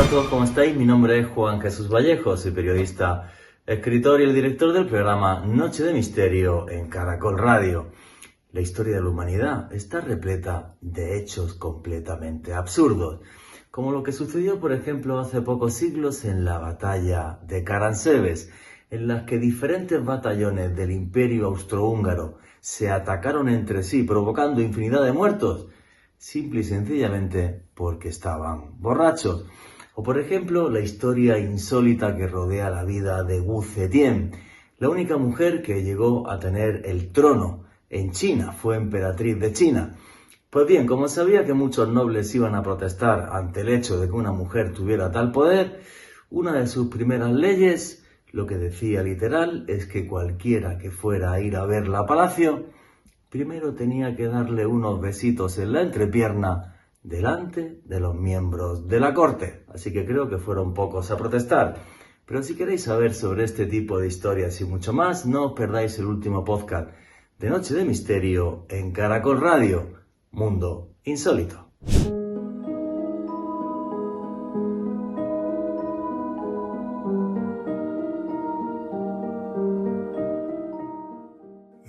a todos, ¿cómo estáis? Mi nombre es Juan Jesús Vallejo, soy periodista, escritor y el director del programa Noche de Misterio en Caracol Radio. La historia de la humanidad está repleta de hechos completamente absurdos, como lo que sucedió, por ejemplo, hace pocos siglos en la batalla de Caransebes, en las que diferentes batallones del Imperio Austrohúngaro se atacaron entre sí, provocando infinidad de muertos, simple y sencillamente porque estaban borrachos. O por ejemplo, la historia insólita que rodea la vida de Wu Zetian, la única mujer que llegó a tener el trono en China, fue emperatriz de China. Pues bien, como sabía que muchos nobles iban a protestar ante el hecho de que una mujer tuviera tal poder, una de sus primeras leyes, lo que decía literal, es que cualquiera que fuera a ir a verla a palacio, primero tenía que darle unos besitos en la entrepierna delante de los miembros de la corte. Así que creo que fueron pocos a protestar. Pero si queréis saber sobre este tipo de historias y mucho más, no os perdáis el último podcast de Noche de Misterio en Caracol Radio, Mundo Insólito.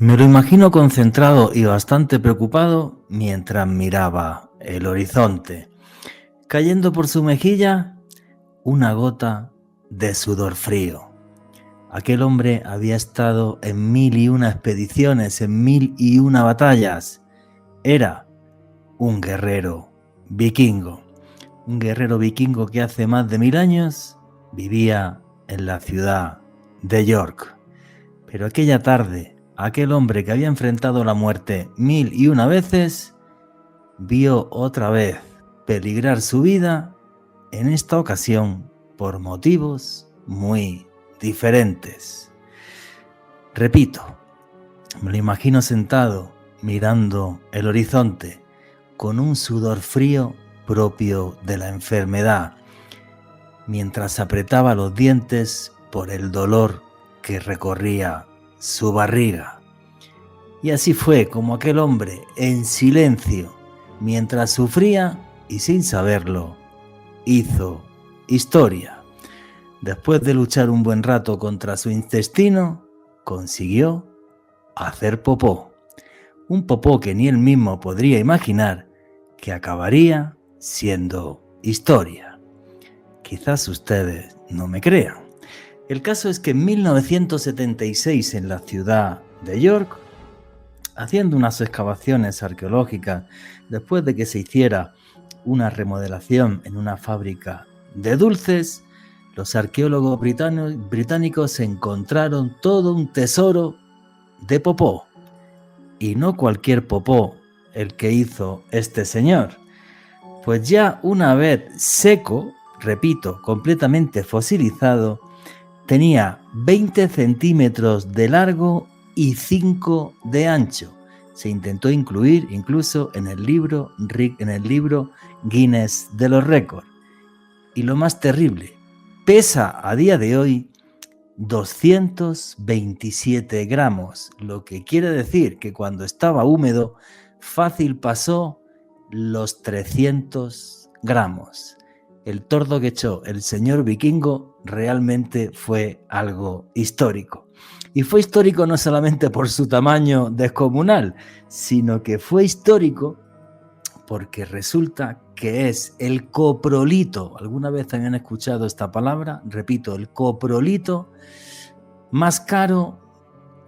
Me lo imagino concentrado y bastante preocupado mientras miraba el horizonte. Cayendo por su mejilla una gota de sudor frío. Aquel hombre había estado en 1001 expediciones, en 1001 batallas. Era un guerrero vikingo. Un guerrero vikingo que hace más de 1000 años vivía en la ciudad de York. Pero aquella tarde, aquel hombre que había enfrentado la muerte 1001 veces, vio otra vez peligrar su vida, en esta ocasión por motivos muy diferentes. Repito, me lo imagino sentado mirando el horizonte con un sudor frío propio de la enfermedad, mientras apretaba los dientes por el dolor que recorría su barriga. Y así fue como aquel hombre, en silencio, mientras sufría y sin saberlo, hizo historia. Después de luchar un buen rato contra su intestino, consiguió hacer popó. Un popó que ni él mismo podría imaginar que acabaría siendo historia. Quizás ustedes no me crean. El caso es que en 1976, en la ciudad de York, haciendo unas excavaciones arqueológicas, después de que se hiciera una remodelación en una fábrica de dulces, los arqueólogos británicos encontraron todo un tesoro de popó. Y no cualquier popó el que hizo este señor. Pues ya una vez seco, repito, completamente fosilizado, tenía 20 centímetros de largo y 5 de ancho. Se intentó incluir incluso en el libro Guinness de los récords. Y lo más terrible, pesa a día de hoy 227 gramos, lo que quiere decir que cuando estaba húmedo fácil pasó los 300 gramos. El tordo que echó el señor vikingo realmente fue algo histórico. Y fue histórico no solamente por su tamaño descomunal, sino que fue histórico porque resulta que es el coprolito. ¿Alguna vez habían escuchado esta palabra? Repito, el coprolito más caro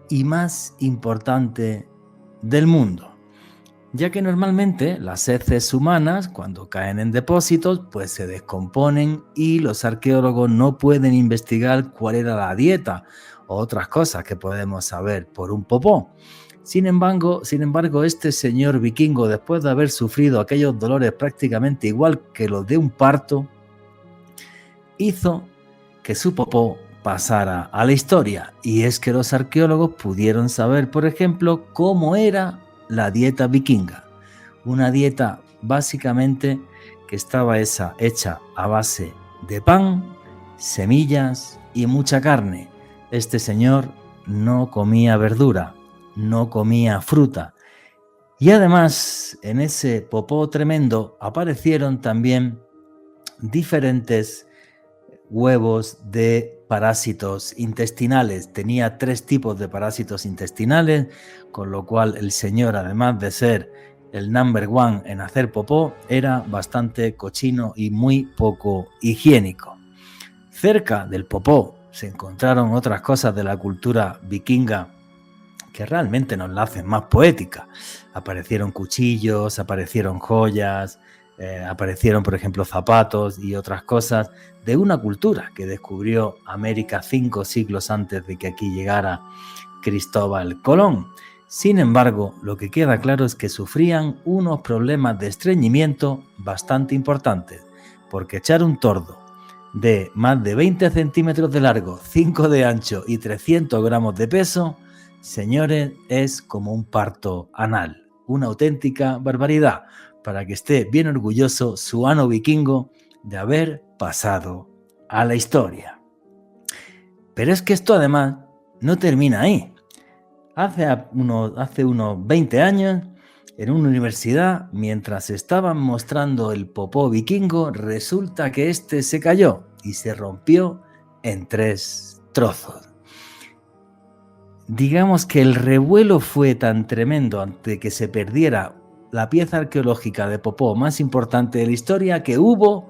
y más importante del mundo. Ya que normalmente las heces humanas, cuando caen en depósitos, pues se descomponen y los arqueólogos no pueden investigar cuál era la dieta o otras cosas que podemos saber por un popó. Sin embargo, este señor vikingo, después de haber sufrido aquellos dolores prácticamente igual que los de un parto, hizo que su popó pasara a la historia. Y es que los arqueólogos pudieron saber, por ejemplo, cómo era la dieta vikinga. Una dieta básicamente que estaba hecha a base de pan, semillas y mucha carne. Este señor no comía verdura, no comía fruta. Y además, en ese popó tremendo aparecieron también diferentes huevos de parásitos intestinales. Tenía 3 tipos de parásitos intestinales, con lo cual el señor, además de ser el number one en hacer popó, era bastante cochino y muy poco higiénico. Cerca del popó se encontraron otras cosas de la cultura vikinga que realmente nos la hacen más poética. Aparecieron cuchillos, aparecieron joyas, aparecieron, por ejemplo, zapatos y otras cosas de una cultura que descubrió América 5 siglos antes de que aquí llegara Cristóbal Colón. Sin embargo, lo que queda claro es que sufrían unos problemas de estreñimiento bastante importantes, porque echar un tordo de más de 20 centímetros de largo, 5 de ancho y 300 gramos de peso, señores, es como un parto anal, una auténtica barbaridad, para que esté bien orgulloso su ano vikingo de haber pasado a la historia. Pero es que esto además no termina ahí. Hace unos 20 años, en una universidad, mientras estaban mostrando el popó vikingo, resulta que este se cayó y se rompió en 3 trozos. Digamos que el revuelo fue tan tremendo ante que se perdiera la pieza arqueológica de popó más importante de la historia que hubo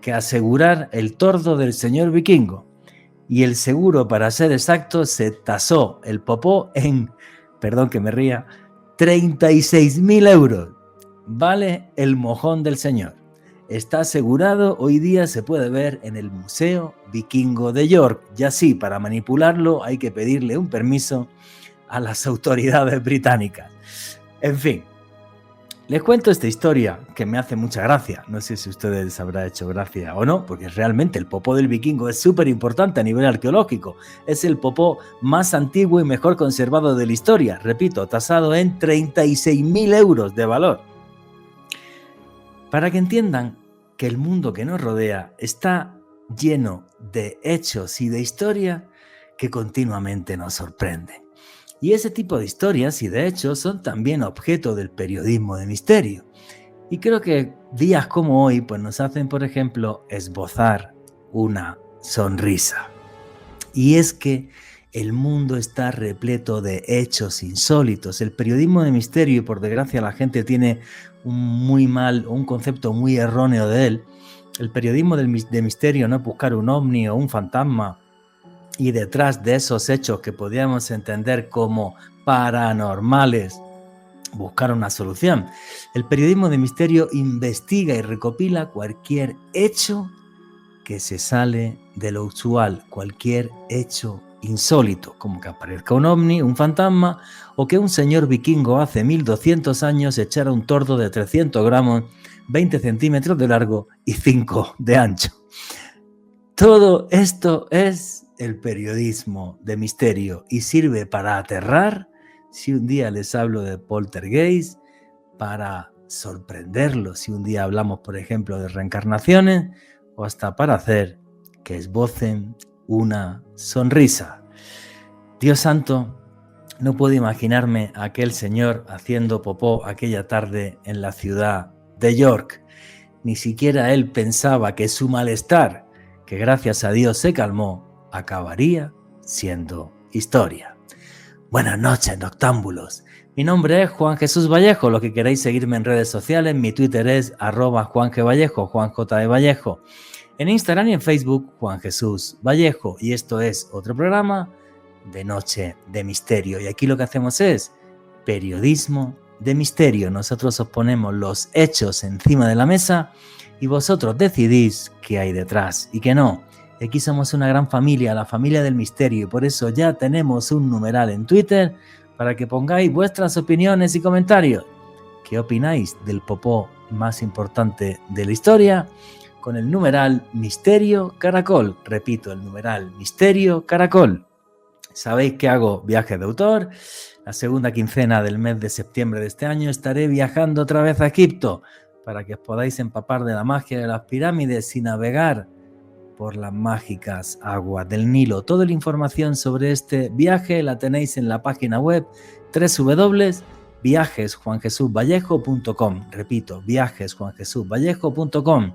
que asegurar el tordo del señor vikingo. Y el seguro, para ser exacto, se tasó el popó en, perdón que me ría, 36.000 euros. Vale el mojón del señor. Está asegurado, hoy día se puede ver en el Museo Vikingo de York. Y así, para manipularlo hay que pedirle un permiso a las autoridades británicas. En fin, les cuento esta historia que me hace mucha gracia. No sé si a ustedes les habrá hecho gracia o no, porque realmente el popó del vikingo es súper importante a nivel arqueológico. Es el popó más antiguo y mejor conservado de la historia. Repito, tasado en 36.000 euros de valor. Para que entiendan que el mundo que nos rodea está lleno de hechos y de historia que continuamente nos sorprenden. Y ese tipo de historias y de hechos son también objeto del periodismo de misterio. Y creo que días como hoy pues nos hacen, por ejemplo, esbozar una sonrisa. Y es que el mundo está repleto de hechos insólitos. El periodismo de misterio, y por desgracia la gente tiene un concepto muy erróneo de él. El periodismo de misterio no es buscar un ovni o un fantasma y detrás de esos hechos que podríamos entender como paranormales buscar una solución. El periodismo de misterio investiga y recopila cualquier hecho que se sale de lo usual, cualquier hecho insólito, como que aparezca un ovni, un fantasma, o que un señor vikingo hace 1200 años echara un tordo de 300 gramos, 20 centímetros de largo y 5 de ancho. Todo esto es el periodismo de misterio y sirve para aterrar, si un día les hablo de poltergeist, para sorprenderlos, si un día hablamos, por ejemplo, de reencarnaciones, o hasta para hacer que esbocen una sonrisa. Dios santo, no puedo imaginarme a aquel señor haciendo popó aquella tarde en la ciudad de York. Ni siquiera él pensaba que su malestar, que gracias a Dios se calmó, acabaría siendo historia. Buenas noches, noctámbulos. Mi nombre es Juan Jesús Vallejo. Los que queráis seguirme en redes sociales, mi Twitter es @JuanGVallejo, Juan J. de Vallejo. En Instagram y en Facebook, Juan Jesús Vallejo. Y esto es otro programa de Noche de Misterio. Y aquí lo que hacemos es periodismo de misterio. Nosotros os ponemos los hechos encima de la mesa y vosotros decidís qué hay detrás y qué no. Aquí somos una gran familia, la familia del misterio, y por eso ya tenemos un numeral en Twitter para que pongáis vuestras opiniones y comentarios. ¿Qué opináis del popó más importante de la historia? Con el numeral Misterio Caracol. Repito, el numeral Misterio Caracol. Sabéis que hago viajes de autor. La segunda quincena del mes de septiembre de este año estaré viajando otra vez a Egipto para que os podáis empapar de la magia de las pirámides y navegar por las mágicas aguas del Nilo. Toda la información sobre este viaje la tenéis en la página web www.viajesjuanjesusvallejo.com. Repito, viajesjuanjesusvallejo.com.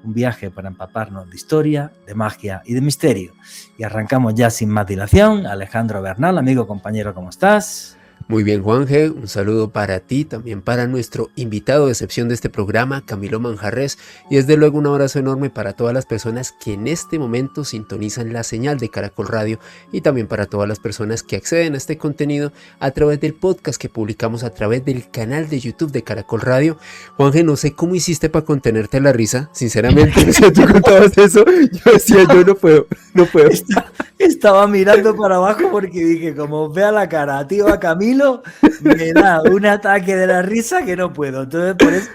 un viaje para empaparnos de historia, de magia y de misterio. Y arrancamos ya sin más dilación. Alejandro Bernal, amigo, compañero, ¿cómo estás? Muy bien, Juanje, un saludo para ti, también para nuestro invitado de excepción de este programa, Camilo Manjarres, y desde luego un abrazo enorme para todas las personas que en este momento sintonizan la señal de Caracol Radio y también para todas las personas que acceden a este contenido a través del podcast que publicamos a través del canal de YouTube de Caracol Radio. Juanje, no sé cómo hiciste para contenerte la risa, sinceramente, o sea, tú contabas eso, yo decía, yo no puedo. Estaba mirando para abajo porque dije, como vea la cara, tío, a Camilo, me da un ataque de la risa que no puedo. Entonces, por eso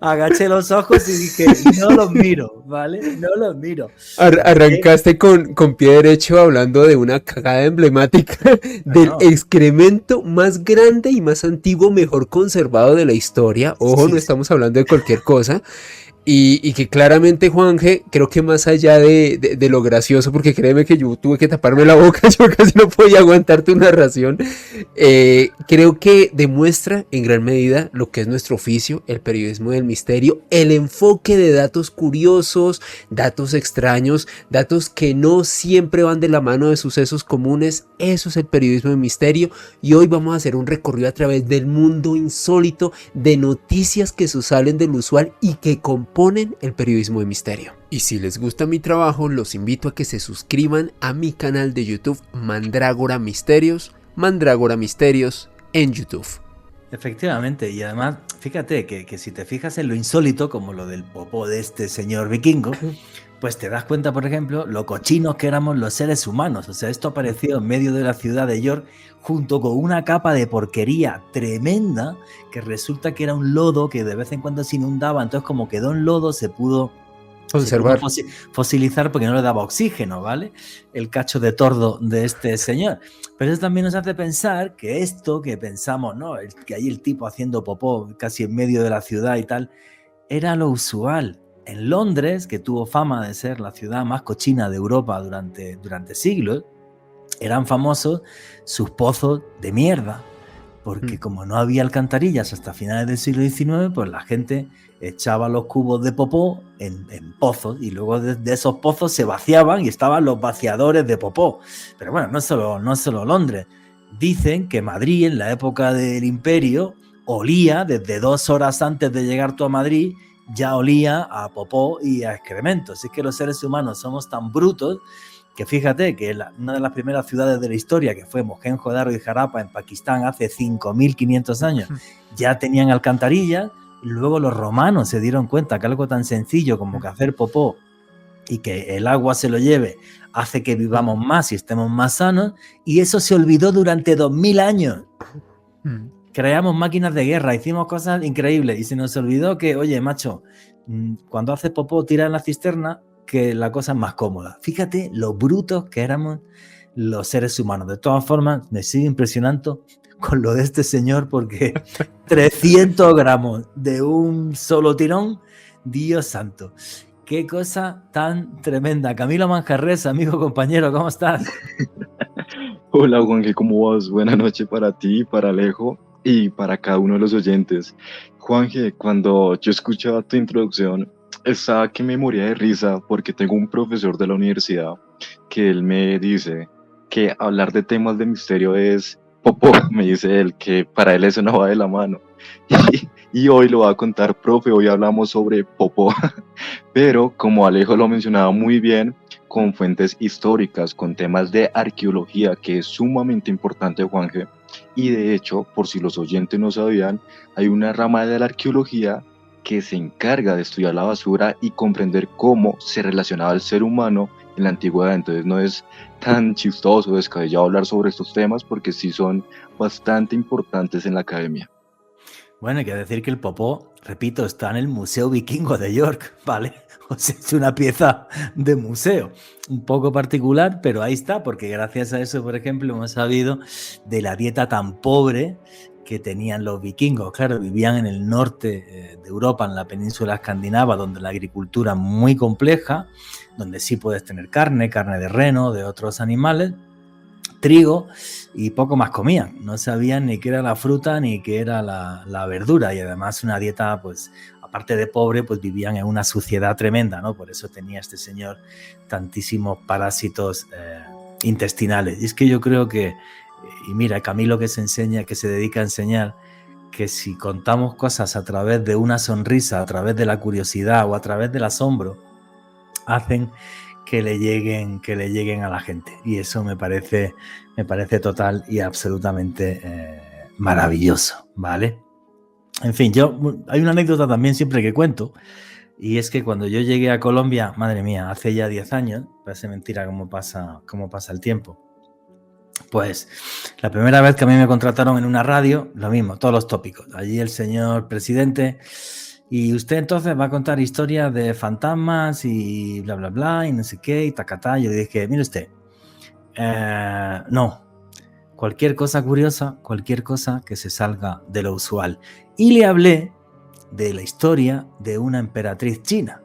agaché los ojos y dije, no los miro, ¿vale? No los miro. Arrancaste con pie derecho hablando de una cagada emblemática del excremento más grande y más antiguo, mejor conservado de la historia. Ojo, no estamos hablando de cualquier cosa. Y que claramente, Juanje, creo que más allá de lo gracioso, porque créeme que yo tuve que taparme la boca, yo casi no podía aguantar tu narración, creo que demuestra en gran medida lo que es nuestro oficio, el periodismo del misterio, el enfoque de datos curiosos, datos extraños, datos que no siempre van de la mano de sucesos comunes. Eso es el periodismo del misterio, y hoy vamos a hacer un recorrido a través del mundo insólito de noticias que se salen del usual y que componen el periodismo de misterio. Y si les gusta mi trabajo, los invito a que se suscriban a mi canal de YouTube Mandrágora Misterios en YouTube. Efectivamente, y además, fíjate que si te fijas en lo insólito, como lo del popó de este señor vikingo, pues te das cuenta, por ejemplo, lo cochinos que éramos los seres humanos. O sea, esto apareció en medio de la ciudad de York junto con una capa de porquería tremenda que resulta que era un lodo que de vez en cuando se inundaba. Entonces, como quedó en lodo, se pudo conservar, fosilizar porque no le daba oxígeno, ¿vale? El cacho de tordo de este señor. Pero eso también nos hace pensar que esto que pensamos, ¿no? Que ahí el tipo haciendo popó casi en medio de la ciudad y tal, era lo usual. En Londres, que tuvo fama de ser la ciudad más cochina de Europa durante siglos, eran famosos sus pozos de mierda, porque como no había alcantarillas hasta finales del siglo XIX, pues la gente echaba los cubos de popó en pozos y luego de esos pozos se vaciaban y estaban los vaciadores de popó. Pero bueno, no solo Londres. Dicen que Madrid, en la época del Imperio, olía desde 2 horas antes de llegar tú a Madrid, ya olía a popó y a excremento. Así que los seres humanos somos tan brutos que fíjate que una de las primeras ciudades de la historia, que fue Mohenjo-Daro y Jarapa en Pakistán hace 5.500 años, ya tenían alcantarillas, y luego los romanos se dieron cuenta que algo tan sencillo como que hacer popó y que el agua se lo lleve hace que vivamos más y estemos más sanos, y eso se olvidó durante 2000 años. Creamos máquinas de guerra, hicimos cosas increíbles y se nos olvidó que, oye, macho, cuando haces popó, tira en la cisterna, que la cosa es más cómoda. Fíjate lo brutos que éramos los seres humanos. De todas formas, me sigue impresionando con lo de este señor, porque 300 gramos de un solo tirón, Dios santo. Qué cosa tan tremenda. Camilo Manjarres, amigo, compañero, ¿cómo estás? Hola, Juanje, ¿cómo vas? Buenas noches para ti, para Alejo y para cada uno de los oyentes. Juanje, cuando yo escuchaba tu introducción, estaba que me moría de risa porque tengo un profesor de la universidad que él me dice que hablar de temas de misterio es popó, me dice él, que para él eso no va de la mano. Y hoy lo va a contar, profe, hoy hablamos sobre popó, pero como Alejo lo mencionaba muy bien, con fuentes históricas, con temas de arqueología, que es sumamente importante, Juanje, y de hecho, por si los oyentes no sabían, hay una rama de la arqueología que se encarga de estudiar la basura y comprender cómo se relacionaba el ser humano en la antigüedad. Entonces no es tan chistoso o descabellado hablar sobre estos temas porque sí son bastante importantes en la academia. Bueno, hay que decir que el popó, repito, está en el Museo Vikingo de York, ¿vale? O sea, es una pieza de museo, un poco particular, pero ahí está, porque gracias a eso, por ejemplo, hemos sabido de la dieta tan pobre que tenían los vikingos. Claro, vivían en el norte de Europa, en la península escandinava, donde la agricultura es muy compleja, donde sí puedes tener carne de reno, de otros animales, trigo, y poco más comían. No sabían ni qué era la fruta ni qué era la verdura, y además una dieta pues aparte de pobre, pues vivían en una suciedad tremenda, ¿no? Por eso tenía este señor tantísimos parásitos intestinales. Y es que yo creo que, y mira, Camilo que se dedica a enseñar, que si contamos cosas a través de una sonrisa, a través de la curiosidad o a través del asombro, hacen que le lleguen a la gente. Y eso me parece total y absolutamente maravilloso, ¿vale? En fin, hay una anécdota también siempre que cuento, y es que cuando yo llegué a Colombia, madre mía, hace ya 10 años, parece mentira cómo pasa el tiempo. Pues la primera vez que a mí me contrataron en una radio, lo mismo, todos los tópicos. Allí el señor presidente, y usted entonces va a contar historias de fantasmas y bla, bla, bla, y no sé qué, y tacatá. Yo le dije, mire usted, no, cualquier cosa curiosa, cualquier cosa que se salga de lo usual. Y le hablé de la historia de una emperatriz china.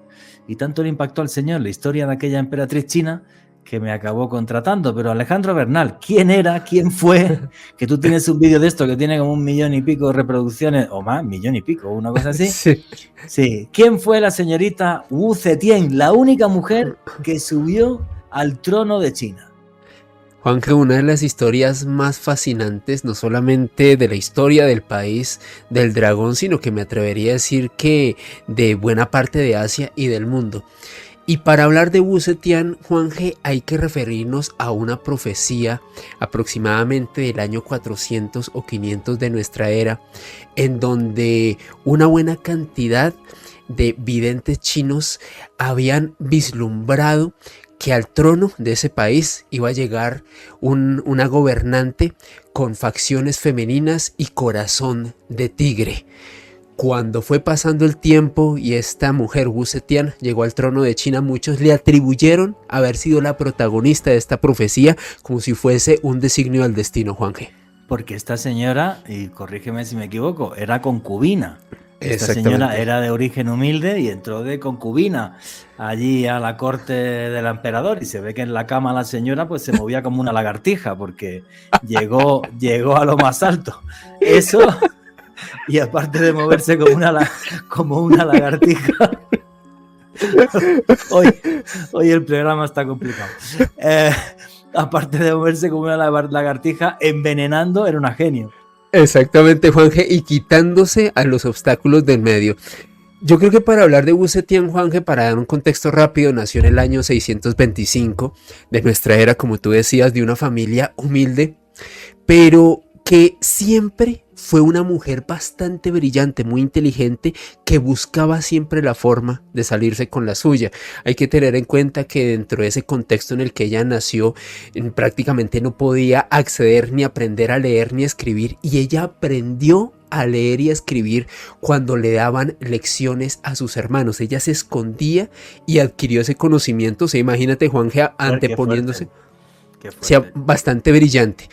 Y tanto le impactó al señor la historia de aquella emperatriz china que me acabó contratando. Pero Alejandro Bernal, ¿quién era? ¿Quién fue? Que tú tienes un vídeo de esto que tiene como 1 millón y pico de reproducciones, o más, 1 millón y pico, una cosa así. Sí. Sí. ¿Quién fue la señorita Wu Zetian, la única mujer que subió al trono de China? Juanjo, una de las historias más fascinantes, no solamente de la historia del país del dragón, sino que me atrevería a decir que de buena parte de Asia y del mundo. Y para hablar de Wu Zetian, Juanje, hay que referirnos a una profecía aproximadamente del año 400 o 500 de nuestra era, en donde una buena cantidad de videntes chinos habían vislumbrado que al trono de ese país iba a llegar una gobernante con facciones femeninas y corazón de tigre. Cuando fue pasando el tiempo y esta mujer, Wu Zetian, llegó al trono de China, muchos le atribuyeron haber sido la protagonista de esta profecía, como si fuese un designio del destino, Juanje. Porque esta señora, y corrígeme si me equivoco, era concubina. Esta señora era de origen humilde y entró de concubina allí a la corte del emperador, y se ve que en la cama la señora pues se movía como una lagartija, porque llegó a lo más alto. Eso, y aparte de moverse como una lagartija. Hoy el programa está complicado. Aparte de moverse como una lagartija, envenenando, era una genio. Exactamente, Juanje, y quitándose a los obstáculos del medio. Yo creo que para hablar de Wu Zetian, Juanje, para dar un contexto rápido, nació en el año 625 de nuestra era, como tú decías, de una familia humilde, pero que siempre fue una mujer bastante brillante, muy inteligente, que buscaba siempre la forma de salirse con la suya. Hay que tener en cuenta que dentro de ese contexto en el que ella nació, prácticamente no podía acceder ni aprender a leer ni a escribir, y ella aprendió a leer y a escribir cuando le daban lecciones a sus hermanos. Ella se escondía y adquirió ese conocimiento. O sea, imagínate, Juanje, anteponiéndose. Qué fuerte. O sea, bastante brillante.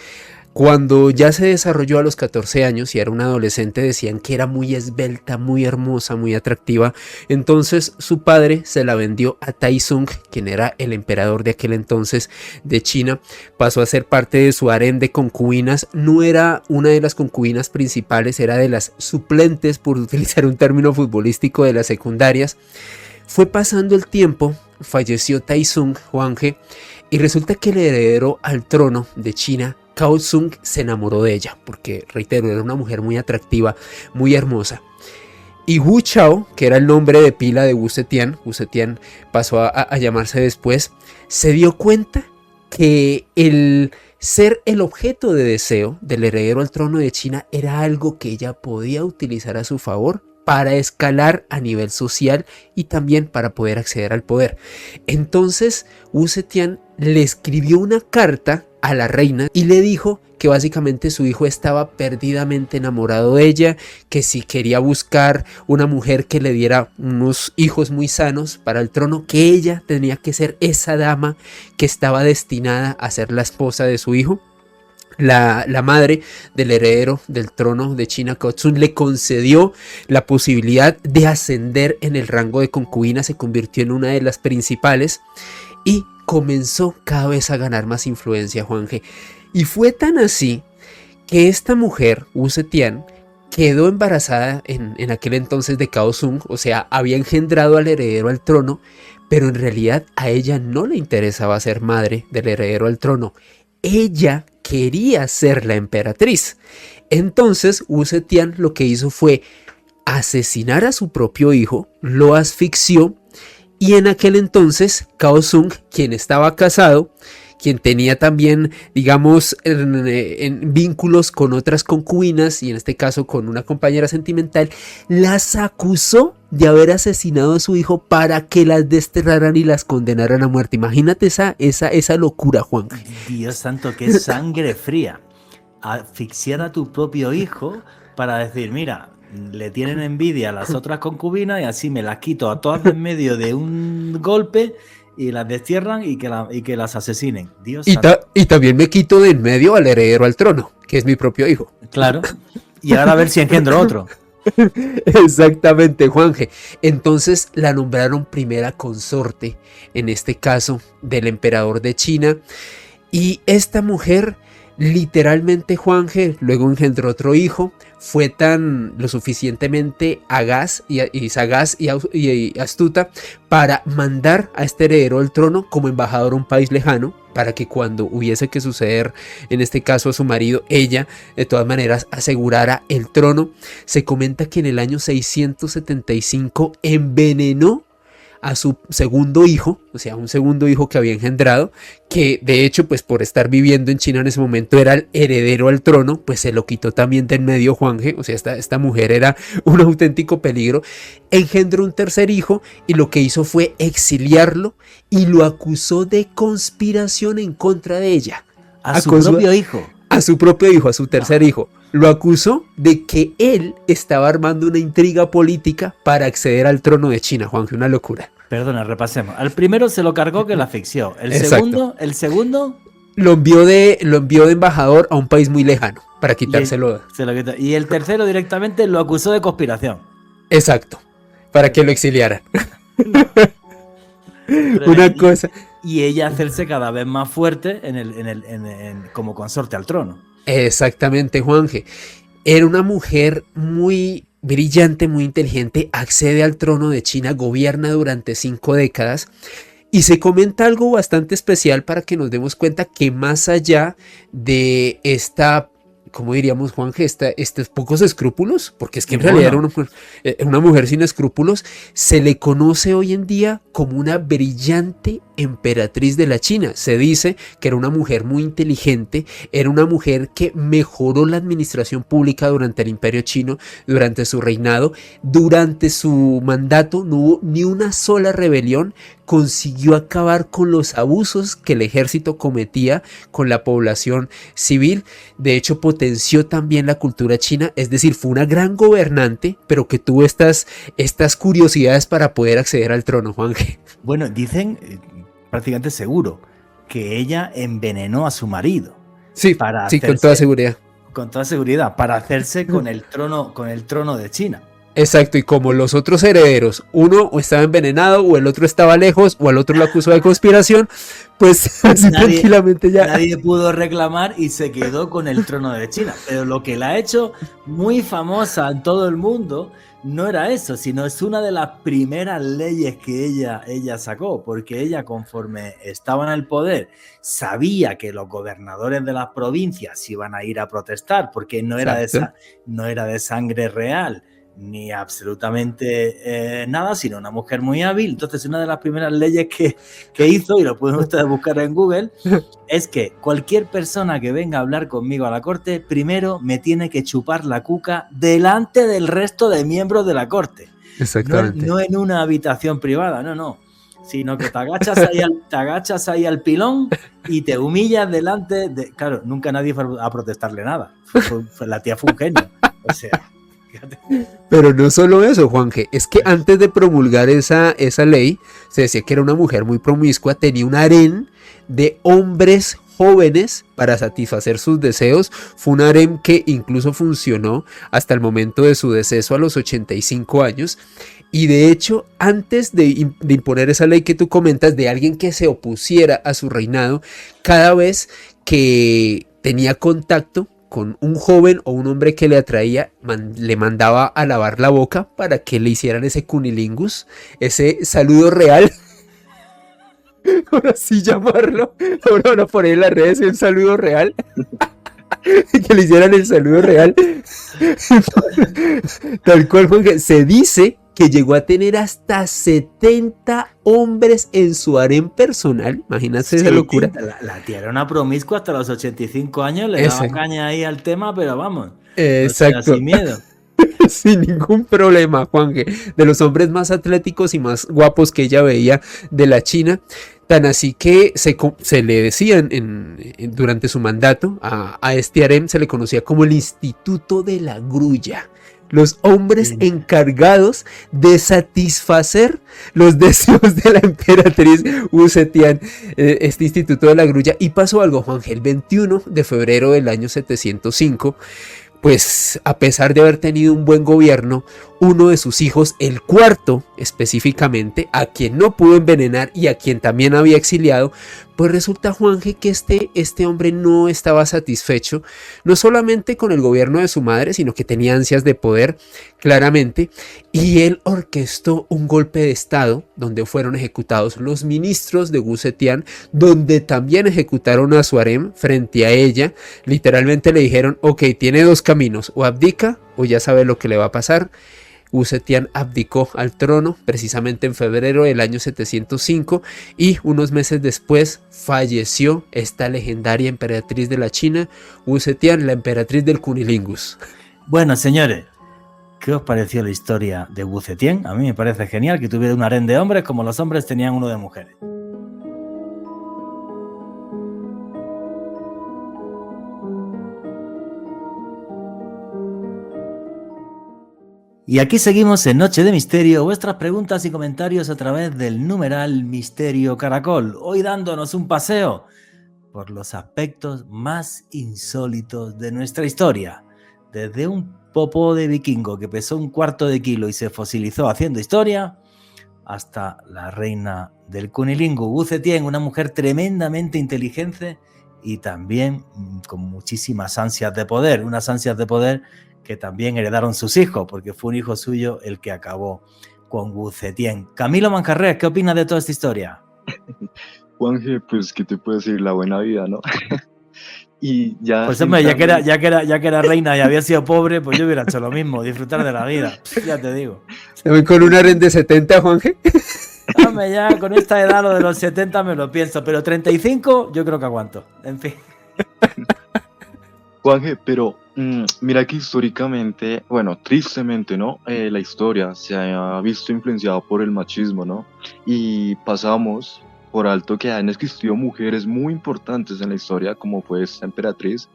Cuando ya se desarrolló a los 14 años y era una adolescente, decían que era muy esbelta, muy hermosa, muy atractiva. Entonces su padre se la vendió a Taizong, quien era el emperador de aquel entonces de China. Pasó a ser parte de su harén de concubinas. No era una de las concubinas principales, era de las suplentes, por utilizar un término futbolístico, de las secundarias. Fue pasando el tiempo, falleció Taizong, Juanje, y resulta que el heredero al trono de China, Cao Zung, se enamoró de ella, porque, reitero, era una mujer muy atractiva, muy hermosa. Y Wu Chao, que era el nombre de pila de Wu Zetian pasó a llamarse después, se dio cuenta que el ser el objeto de deseo del heredero al trono de China era algo que ella podía utilizar a su favor para escalar a nivel social y también para poder acceder al poder. Entonces Wu Zetian le escribió una carta a la reina y le dijo que básicamente su hijo estaba perdidamente enamorado de ella, que si quería buscar una mujer que le diera unos hijos muy sanos para el trono, que ella tenía que ser esa dama que estaba destinada a ser la esposa de su hijo. La madre del heredero del trono de China, Cao Zung, le concedió la posibilidad de ascender en el rango de concubina, se convirtió en una de las principales y comenzó cada vez a ganar más influencia, Juanje. Y fue tan así que esta mujer, Wu Zetian, quedó embarazada en aquel entonces de Cao Zung, o sea, había engendrado al heredero al trono, pero en realidad a ella no le interesaba ser madre del heredero al trono. Ella quería ser la emperatriz. Entonces Wu Zetian lo que hizo fue asesinar a su propio hijo, lo asfixió, y en aquel entonces Cao Zung, quien estaba casado, quien tenía también, digamos, en vínculos con otras concubinas y en este caso con una compañera sentimental, las acusó de haber asesinado a su hijo para que las desterraran y las condenaran a muerte. Imagínate esa locura, Juan. Dios santo, qué sangre fría. Asfixiar a tu propio hijo para decir, mira, le tienen envidia a las otras concubinas y así me las quito a todas en medio de un golpe y las destierran y que las asesinen. Dios santo. Y también me quito de en medio al heredero al trono, que es mi propio hijo. Claro. Y ahora a ver si engendro otro. Exactamente, Juanje. Entonces la nombraron primera consorte, en este caso, del emperador de China. Y esta mujer, literalmente, Juanje, luego engendró otro hijo, fue lo suficientemente sagaz y astuta para mandar a este heredero al trono como embajador a un país lejano, para que cuando hubiese que suceder, en este caso a su marido, ella de todas maneras asegurara el trono. Se comenta que en el año 675 envenenó a su segundo hijo, o sea, un segundo hijo que había engendrado, que de hecho, pues por estar viviendo en China en ese momento era el heredero al trono, pues se lo quitó también de en medio, Juanje. O sea, esta mujer era un auténtico peligro. Engendró un tercer hijo y lo que hizo fue exiliarlo y lo acusó de conspiración en contra de ella. A su propio hijo. A su propio hijo, a su tercer hijo. Lo acusó de que él estaba armando una intriga política para acceder al trono de China, Juanje, una locura. Perdona, repasemos. Al primero se lo cargó, que la asfixió. El segundo lo envió de embajador a un país muy lejano para quitárselo. Y el tercero directamente lo acusó de conspiración. Exacto, para que lo exiliaran. Una cosa. Y ella hacerse cada vez más fuerte como consorte al trono. Exactamente, Juanje. Era una mujer muy brillante, muy inteligente, accede al trono de China, gobierna durante 5 décadas. Y se comenta algo bastante especial para que nos demos cuenta que más allá de esta, ¿cómo diríamos, Juanje? Estos pocos escrúpulos, porque es que en realidad era una mujer sin escrúpulos, se le conoce hoy en día como una brillante emperatriz de la China. Se dice que era una mujer muy inteligente, era una mujer que mejoró la administración pública durante el Imperio Chino, durante su reinado. Durante su mandato no hubo ni una sola rebelión, consiguió acabar con los abusos que el ejército cometía con la población civil. De hecho, potenció también la cultura china, es decir, fue una gran gobernante, pero que tuvo estas curiosidades para poder acceder al trono, Juanje. Bueno, dicen, prácticamente seguro, que ella envenenó a su marido. Sí, con toda seguridad. Con toda seguridad, para hacerse con el trono de China. Exacto, y como los otros herederos, uno o estaba envenenado o el otro estaba lejos o al otro lo acusó de conspiración, pues así tranquilamente ya. Nadie pudo reclamar y se quedó con el trono de China. Pero lo que la ha hecho muy famosa en todo el mundo no era eso, sino es una de las primeras leyes que ella sacó, porque ella, conforme estaba en el poder, sabía que los gobernadores de las provincias iban a ir a protestar, porque no era de sangre real ni absolutamente nada, sino una mujer muy hábil. Entonces, una de las primeras leyes que hizo, y lo pueden ustedes buscar en Google, es que cualquier persona que venga a hablar conmigo a la corte, primero me tiene que chupar la cuca delante del resto de miembros de la corte. Exactamente. No en una habitación privada, no. Sino que te agachas ahí al pilón y te humillas delante de... Claro, nunca nadie fue a protestarle nada. La tía fue un genio. O sea... Pero no solo eso, Juanje, es que antes de promulgar esa ley, se decía que era una mujer muy promiscua, tenía un harén de hombres jóvenes para satisfacer sus deseos. Fue un harén que incluso funcionó hasta el momento de su deceso a los 85 años. Y de hecho, antes de imponer esa ley que tú comentas, de alguien que se opusiera a su reinado, cada vez que tenía contacto con un joven o un hombre que le atraía, le mandaba a lavar la boca para que le hicieran ese cunilingus, ese saludo real, por así llamarlo. Ahora van a poner en las redes un saludo real. Que le hicieran el saludo real. Tal cual, Juan, se dice que llegó a tener hasta 70 hombres en su harén personal. Imagínate esa locura. La tía era una promiscua hasta los 85 años, le daba caña ahí al tema, pero vamos. Exacto. Sin miedo. Sin ningún problema, Juanje. De los hombres más atléticos y más guapos que ella veía de la China. Tan así que se le decían durante su mandato a este harem, se le conocía como el Instituto de la Grulla. Los hombres encargados de satisfacer los deseos de la emperatriz Wu Zetian, este Instituto de la Grulla. Y pasó algo, Juanje, el 21 de febrero del año 705, pues a pesar de haber tenido un buen gobierno, uno de sus hijos, el cuarto específicamente, a quien no pudo envenenar y a quien también había exiliado, pues resulta, Juanje, que este hombre no estaba satisfecho, no solamente con el gobierno de su madre, sino que tenía ansias de poder, claramente, y él orquestó un golpe de estado donde fueron ejecutados los ministros de Wu Zetian, donde también ejecutaron a su harem frente a ella. Literalmente le dijeron, ok, tiene dos caminos, o abdica o ya sabe lo que le va a pasar. Wu Zetian abdicó al trono precisamente en febrero del año 705 y unos meses después falleció esta legendaria emperatriz de la China, Wu Zetian, la emperatriz del cunilingus. Bueno, señores, ¿qué os pareció la historia de Wu Zetian? A mí me parece genial que tuviera un harén de hombres como los hombres tenían uno de mujeres. Y aquí seguimos en Noche de Misterio, vuestras preguntas y comentarios a través del numeral Misterio Caracol, hoy dándonos un paseo por los aspectos más insólitos de nuestra historia, desde un popó de vikingo que pesó 1/4 de kilo y se fosilizó haciendo historia, hasta la reina del cunilingus, Wu Zetian, una mujer tremendamente inteligente y también con muchísimas ansias de poder, unas ansias de poder que también heredaron sus hijos, porque fue un hijo suyo el que acabó con Wu Zetian. Camilo Manjarres, ¿qué opinas de toda esta historia? Juanje, pues, ¿qué te puedo decir? La buena vida, ¿no? Y ya... Pues hombre, ya que era reina y había sido pobre, pues yo hubiera hecho lo mismo, disfrutar de la vida, ya te digo. ¿También con un harén de 70, Juanje? Hombre, ya con esta edad, lo de los 70 me lo pienso, pero 35 yo creo que aguanto, en fin. Juanje, pero mira que históricamente, bueno, tristemente, ¿no? La historia se ha visto influenciada por el machismo, ¿no? Y pasamos por alto que han existido mujeres muy importantes en la historia, como fue esta emperatriz,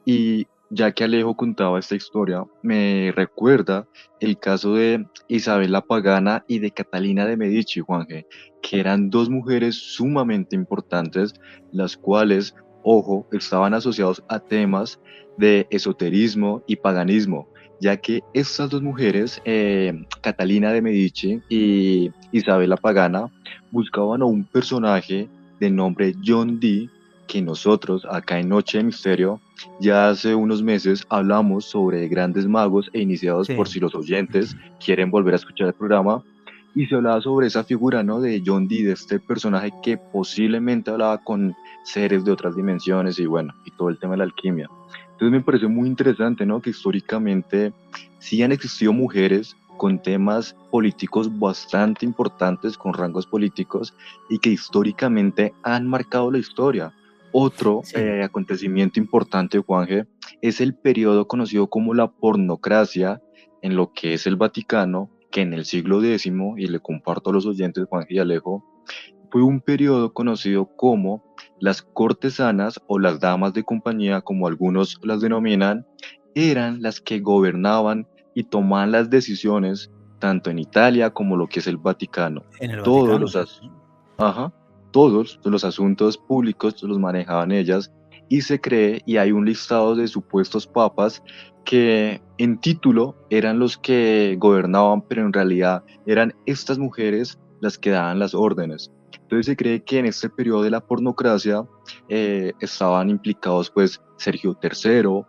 y ya que Alejo contaba esta historia, me recuerda el caso de Isabel la Pagana y de Catalina de Medici, Juanje, que eran dos mujeres sumamente importantes, las cuales, ojo, estaban asociados a temas de esoterismo y paganismo, ya que estas dos mujeres, Catalina de Medici y Isabel la Pagana, buscaban a un personaje de nombre John Dee, que nosotros acá en Noche de Misterio ya hace unos meses hablamos sobre grandes magos e iniciados, Sí. por si los oyentes quieren volver a escuchar el programa, y se hablaba sobre esa figura, ¿no? De John Dee, de este personaje que posiblemente hablaba con seres de otras dimensiones y bueno, y todo el tema de la alquimia. Entonces me pareció muy interesante, ¿no? Que históricamente sí han existido mujeres con temas políticos bastante importantes, con rangos políticos, y que históricamente han marcado la historia. Otro acontecimiento importante, Juanje, es el periodo conocido como la pornocracia en lo que es el Vaticano, que en el siglo X, y le comparto a los oyentes, Juanje y Alejo, fue un periodo conocido como las cortesanas o las damas de compañía, como algunos las denominan, eran las que gobernaban y tomaban las decisiones tanto en Italia como lo que es el Vaticano. En el Todos Vaticano. todos los asuntos públicos los manejaban ellas, y se cree, y hay un listado de supuestos papas que en título eran los que gobernaban, pero en realidad eran estas mujeres las que daban las órdenes. Entonces se cree que en este periodo de la pornocracia estaban implicados pues Sergio III,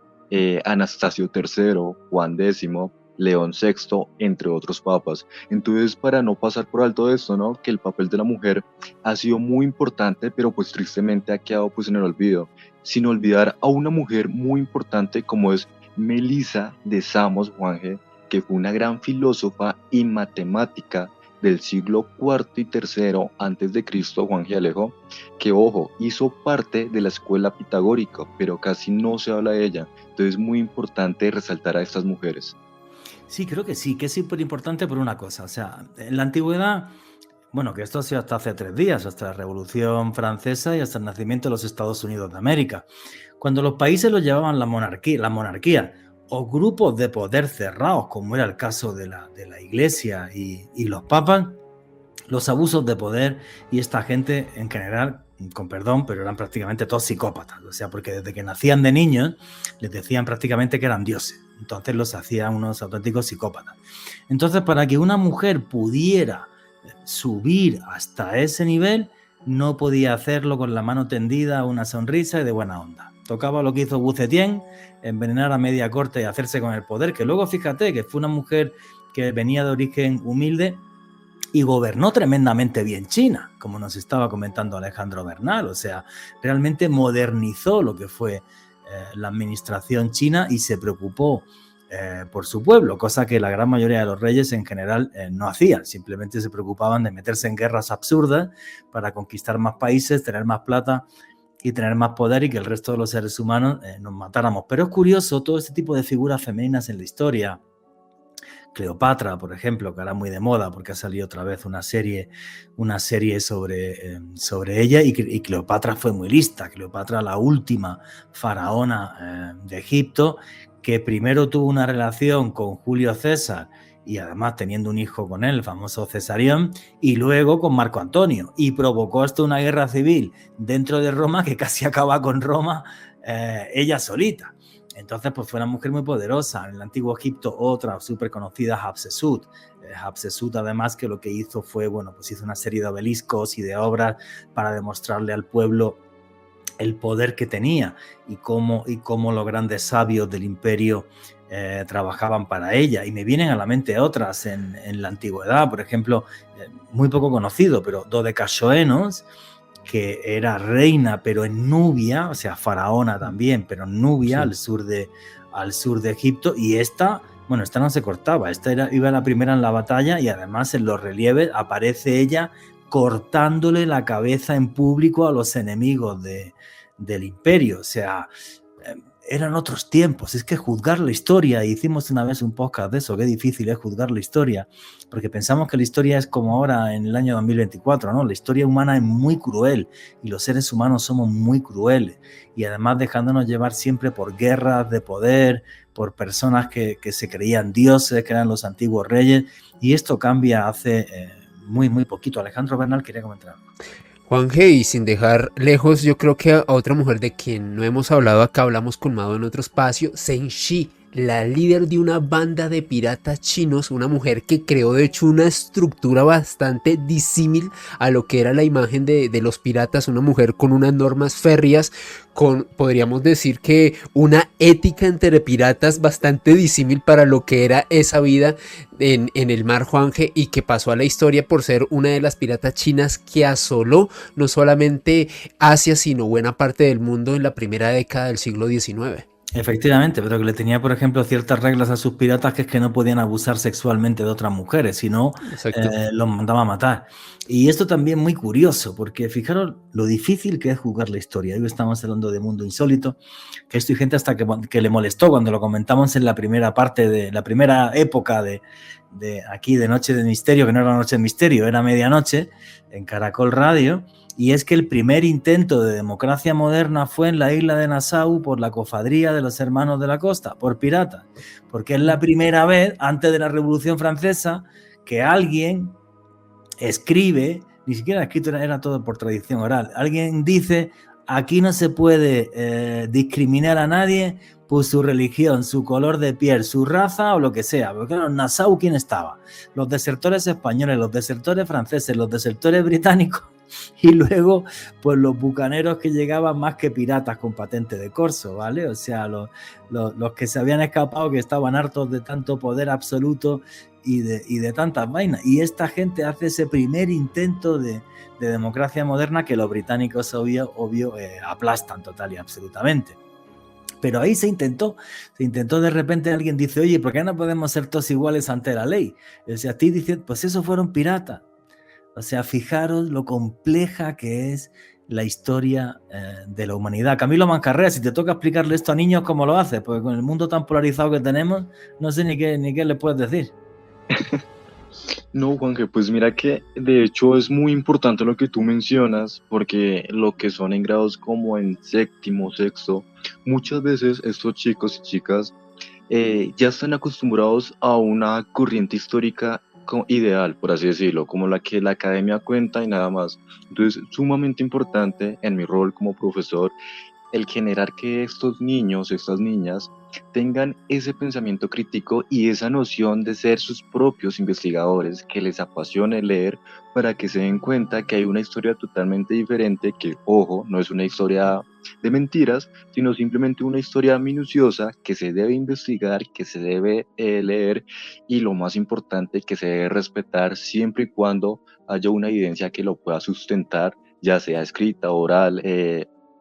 Anastasio III, Juan X, León VI, entre otros papas. Entonces, para no pasar por alto esto, ¿no? Que el papel de la mujer ha sido muy importante, pero pues tristemente ha quedado pues en el olvido, sin olvidar a una mujer muy importante como es Melisa de Samos, Juanje, que fue una gran filósofa y matemática del siglo IV y III antes de Cristo, Juanje Alejo, que ojo, hizo parte de la escuela pitagórica, pero casi no se habla de ella. Entonces es muy importante resaltar a estas mujeres. Sí, creo que sí, que es súper importante por una cosa. O sea, en la antigüedad, bueno, que esto ha sido hasta hace 3 días, hasta la Revolución Francesa y hasta el nacimiento de los Estados Unidos de América. Cuando los países los llevaban la monarquía o grupos de poder cerrados, como era el caso de la Iglesia y los papas, los abusos de poder y esta gente en general, con perdón, pero eran prácticamente todos psicópatas. O sea, porque desde que nacían de niños les decían prácticamente que eran dioses. Entonces los hacían unos auténticos psicópatas. Entonces, para que una mujer pudiera subir hasta ese nivel, no podía hacerlo con la mano tendida, una sonrisa y de buena onda. Tocaba lo que hizo Wu Zetian, envenenar a media corte y hacerse con el poder, que luego fíjate que fue una mujer que venía de origen humilde y gobernó tremendamente bien China, como nos estaba comentando Alejandro Bernal. O sea, realmente modernizó lo que fue la administración china y se preocupó por su pueblo, cosa que la gran mayoría de los reyes en general no hacían. Simplemente se preocupaban de meterse en guerras absurdas para conquistar más países, tener más plata y tener más poder y que el resto de los seres humanos nos matáramos. Pero es curioso todo este tipo de figuras femeninas en la historia. Cleopatra, por ejemplo, que ahora muy de moda porque ha salido otra vez una serie sobre ella y Cleopatra fue muy lista. Cleopatra, la última faraona de Egipto, que primero tuvo una relación con Julio César y además teniendo un hijo con él, el famoso Cesarión, y luego con Marco Antonio, y provocó esto una guerra civil dentro de Roma que casi acaba con Roma ella solita. Entonces, pues fue una mujer muy poderosa. En el antiguo Egipto, otra súper conocida, Hatshepsut. Hatshepsut, además, que lo que hizo fue, bueno, pues hizo una serie de obeliscos y de obras para demostrarle al pueblo el poder que tenía y cómo los grandes sabios del imperio trabajaban para ella. Y me vienen a la mente otras en la antigüedad, por ejemplo, muy poco conocido, pero Dodecachoenos, que era reina, pero en Nubia, o sea, faraona también, pero en Nubia, sí, al sur de Egipto, y esta no se cortaba, iba la primera en la batalla y además en los relieves aparece ella cortándole la cabeza en público a los enemigos del imperio. O sea, eran otros tiempos. Es que juzgar la historia, hicimos una vez un podcast de eso, qué difícil es juzgar la historia, porque pensamos que la historia es como ahora en el año 2024, ¿no? La historia humana es muy cruel y los seres humanos somos muy crueles y además dejándonos llevar siempre por guerras de poder, por personas que se creían dioses, que eran los antiguos reyes, y esto cambia hace muy poquito. Alejandro Bernal quería comentar. Juanje, y sin dejar lejos, yo creo que a otra mujer de quien no hemos hablado acá, hablamos con Mado en otro espacio, Zheng Shi, la líder de una banda de piratas chinos, una mujer que creó de hecho una estructura bastante disímil a lo que era la imagen de los piratas, una mujer con unas normas férreas, con, podríamos decir que una ética entre piratas bastante disímil para lo que era esa vida en el mar, Juanje, y que pasó a la historia por ser una de las piratas chinas que asoló no solamente Asia, sino buena parte del mundo en la primera década del siglo XIX. Efectivamente, pero que le tenía, por ejemplo, ciertas reglas a sus piratas, que es que no podían abusar sexualmente de otras mujeres, sino los mandaba a matar. Y esto también muy curioso, porque fijaros lo difícil que es juzgar la historia. Hoy estamos hablando de Mundo Insólito, que esto hay gente hasta que le molestó cuando lo comentamos en la primera parte de la primera época de aquí de Noche de Misterio, que no era Noche de Misterio, era Medianoche, en Caracol Radio. Y es que el primer intento de democracia moderna fue en la isla de Nassau por la cofradía de los Hermanos de la Costa, por piratas, porque es la primera vez, antes de la Revolución Francesa, que alguien escribe, ni siquiera escrito, era todo por tradición oral, alguien dice, aquí no se puede discriminar a nadie por su religión, su color de piel, su raza o lo que sea. Porque claro, en Nassau, ¿quién estaba? Los desertores españoles, los desertores franceses, los desertores británicos. Y luego, pues los bucaneros que llegaban más que piratas con patente de corso, ¿vale? O sea, los que se habían escapado, que estaban hartos de tanto poder absoluto y de tantas vainas. Y esta gente hace ese primer intento de democracia moderna que los británicos, obvio aplastan total y absolutamente. Pero ahí se intentó de repente alguien dice, oye, ¿por qué no podemos ser todos iguales ante la ley? O sea, a ti dicen, pues esos fueron piratas. O sea, fijaros lo compleja que es la historia de la humanidad. Camilo Mancarrea, si te toca explicarle esto a niños, ¿cómo lo haces? Porque con el mundo tan polarizado que tenemos, no sé ni qué le puedes decir. No, Juanje, pues mira que de hecho es muy importante lo que tú mencionas, porque lo que son en grados como en séptimo, sexto, muchas veces estos chicos y chicas ya están acostumbrados a una corriente histórica ideal, por así decirlo, como la que la academia cuenta y nada más. Entonces, sumamente importante en mi rol como profesor el generar que estos niños, estas niñas, tengan ese pensamiento crítico y esa noción de ser sus propios investigadores, que les apasione leer para que se den cuenta que hay una historia totalmente diferente, que, ojo, no es una historia de mentiras, sino simplemente una historia minuciosa que se debe investigar, que se debe leer y lo más importante, que se debe respetar siempre y cuando haya una evidencia que lo pueda sustentar, ya sea escrita, oral,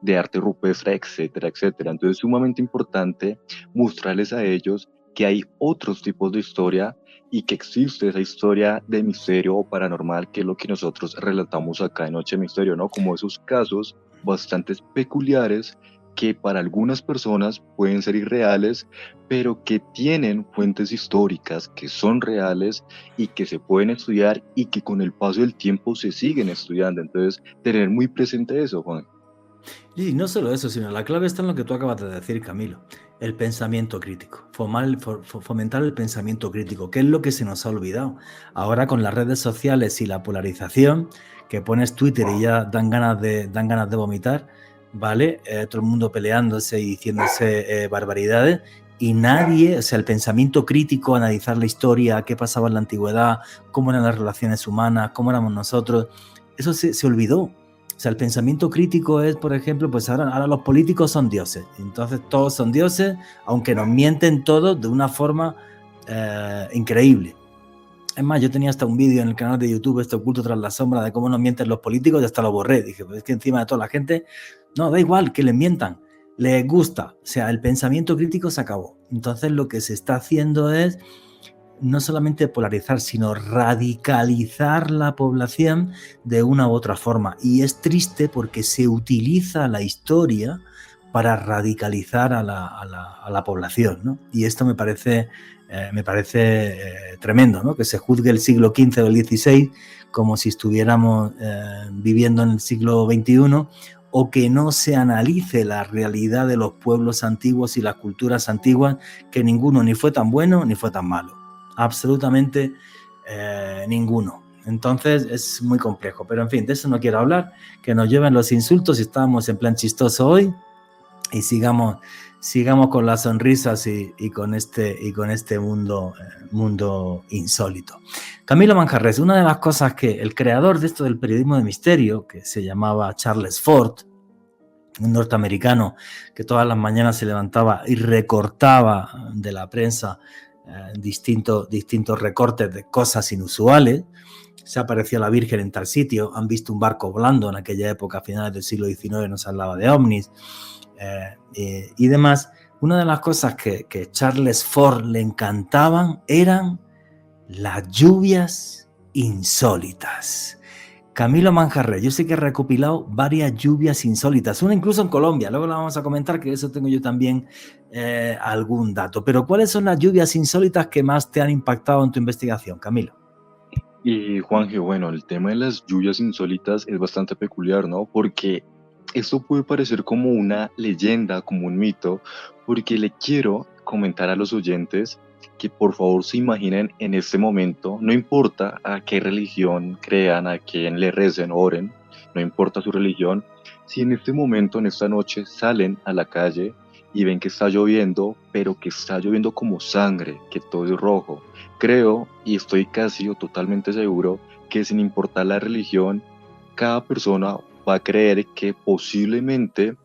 de arte rupestre, etcétera, etcétera. Entonces es sumamente importante mostrarles a ellos que hay otros tipos de historia y que existe esa historia de misterio o paranormal, que es lo que nosotros relatamos acá en Noche de Misterio, ¿no? Como esos casos bastante peculiares que para algunas personas pueden ser irreales, pero que tienen fuentes históricas, que son reales y que se pueden estudiar y que con el paso del tiempo se siguen estudiando. Entonces, tener muy presente eso, Juan. Y no solo eso, sino la clave está en lo que tú acabas de decir, Camilo, el pensamiento crítico, fomentar el pensamiento crítico, que es lo que se nos ha olvidado. Ahora con las redes sociales y la polarización, que pones Twitter y ya dan ganas de vomitar, ¿vale? Todo el mundo peleándose y diciéndose barbaridades y nadie, o sea, el pensamiento crítico, analizar la historia, qué pasaba en la antigüedad, cómo eran las relaciones humanas, cómo éramos nosotros, eso se olvidó. O sea, el pensamiento crítico es, por ejemplo, pues ahora los políticos son dioses. Entonces todos son dioses, aunque nos mienten todos de una forma increíble. Es más, yo tenía hasta un vídeo en el canal de YouTube, Oculto tras la sombra, de cómo nos mienten los políticos y hasta lo borré. Dije, pues es que encima de toda la gente, no, da igual que les mientan, les gusta. O sea, el pensamiento crítico se acabó. Entonces lo que se está haciendo es no solamente polarizar, sino radicalizar la población de una u otra forma. Y es triste porque se utiliza la historia para radicalizar a la población, ¿no? Y esto me parece tremendo, ¿no? Que se juzgue el siglo XV o el XVI como si estuviéramos viviendo en el siglo XXI, o que no se analice la realidad de los pueblos antiguos y las culturas antiguas, que ninguno ni fue tan bueno ni fue tan malo. Absolutamente ninguno. Entonces es muy complejo, pero en fin, de eso no quiero hablar, que nos lleven los insultos y estamos en plan chistoso hoy y sigamos con las sonrisas y con este mundo insólito. Camilo Manjarres, una de las cosas que el creador de esto del periodismo de misterio, que se llamaba Charles Fort, un norteamericano que todas las mañanas se levantaba y recortaba de la prensa distintos recortes de cosas inusuales. Se apareció la Virgen en tal sitio, han visto un barco volando en aquella época, a finales del siglo XIX, nos hablaba de ovnis y demás. Una de las cosas que Charles Fort le encantaban eran las lluvias insólitas. Camilo Manjarres, yo sé que he recopilado varias lluvias insólitas, una incluso en Colombia, luego la vamos a comentar, que eso tengo yo también algún dato. Pero ¿cuáles son las lluvias insólitas que más te han impactado en tu investigación, Camilo? Y Juanje, bueno, el tema de las lluvias insólitas es bastante peculiar, ¿no? Porque esto puede parecer como una leyenda, como un mito, porque le quiero comentar a los oyentes que por favor se imaginen en este momento, no importa a qué religión crean, a quién le recen, oren, no importa su religión, si en este momento, en esta noche, salen a la calle y ven que está lloviendo, pero que está lloviendo como sangre, que todo es rojo. Creo, y estoy casi o totalmente seguro, que sin importar la religión, cada persona va a creer que posiblemente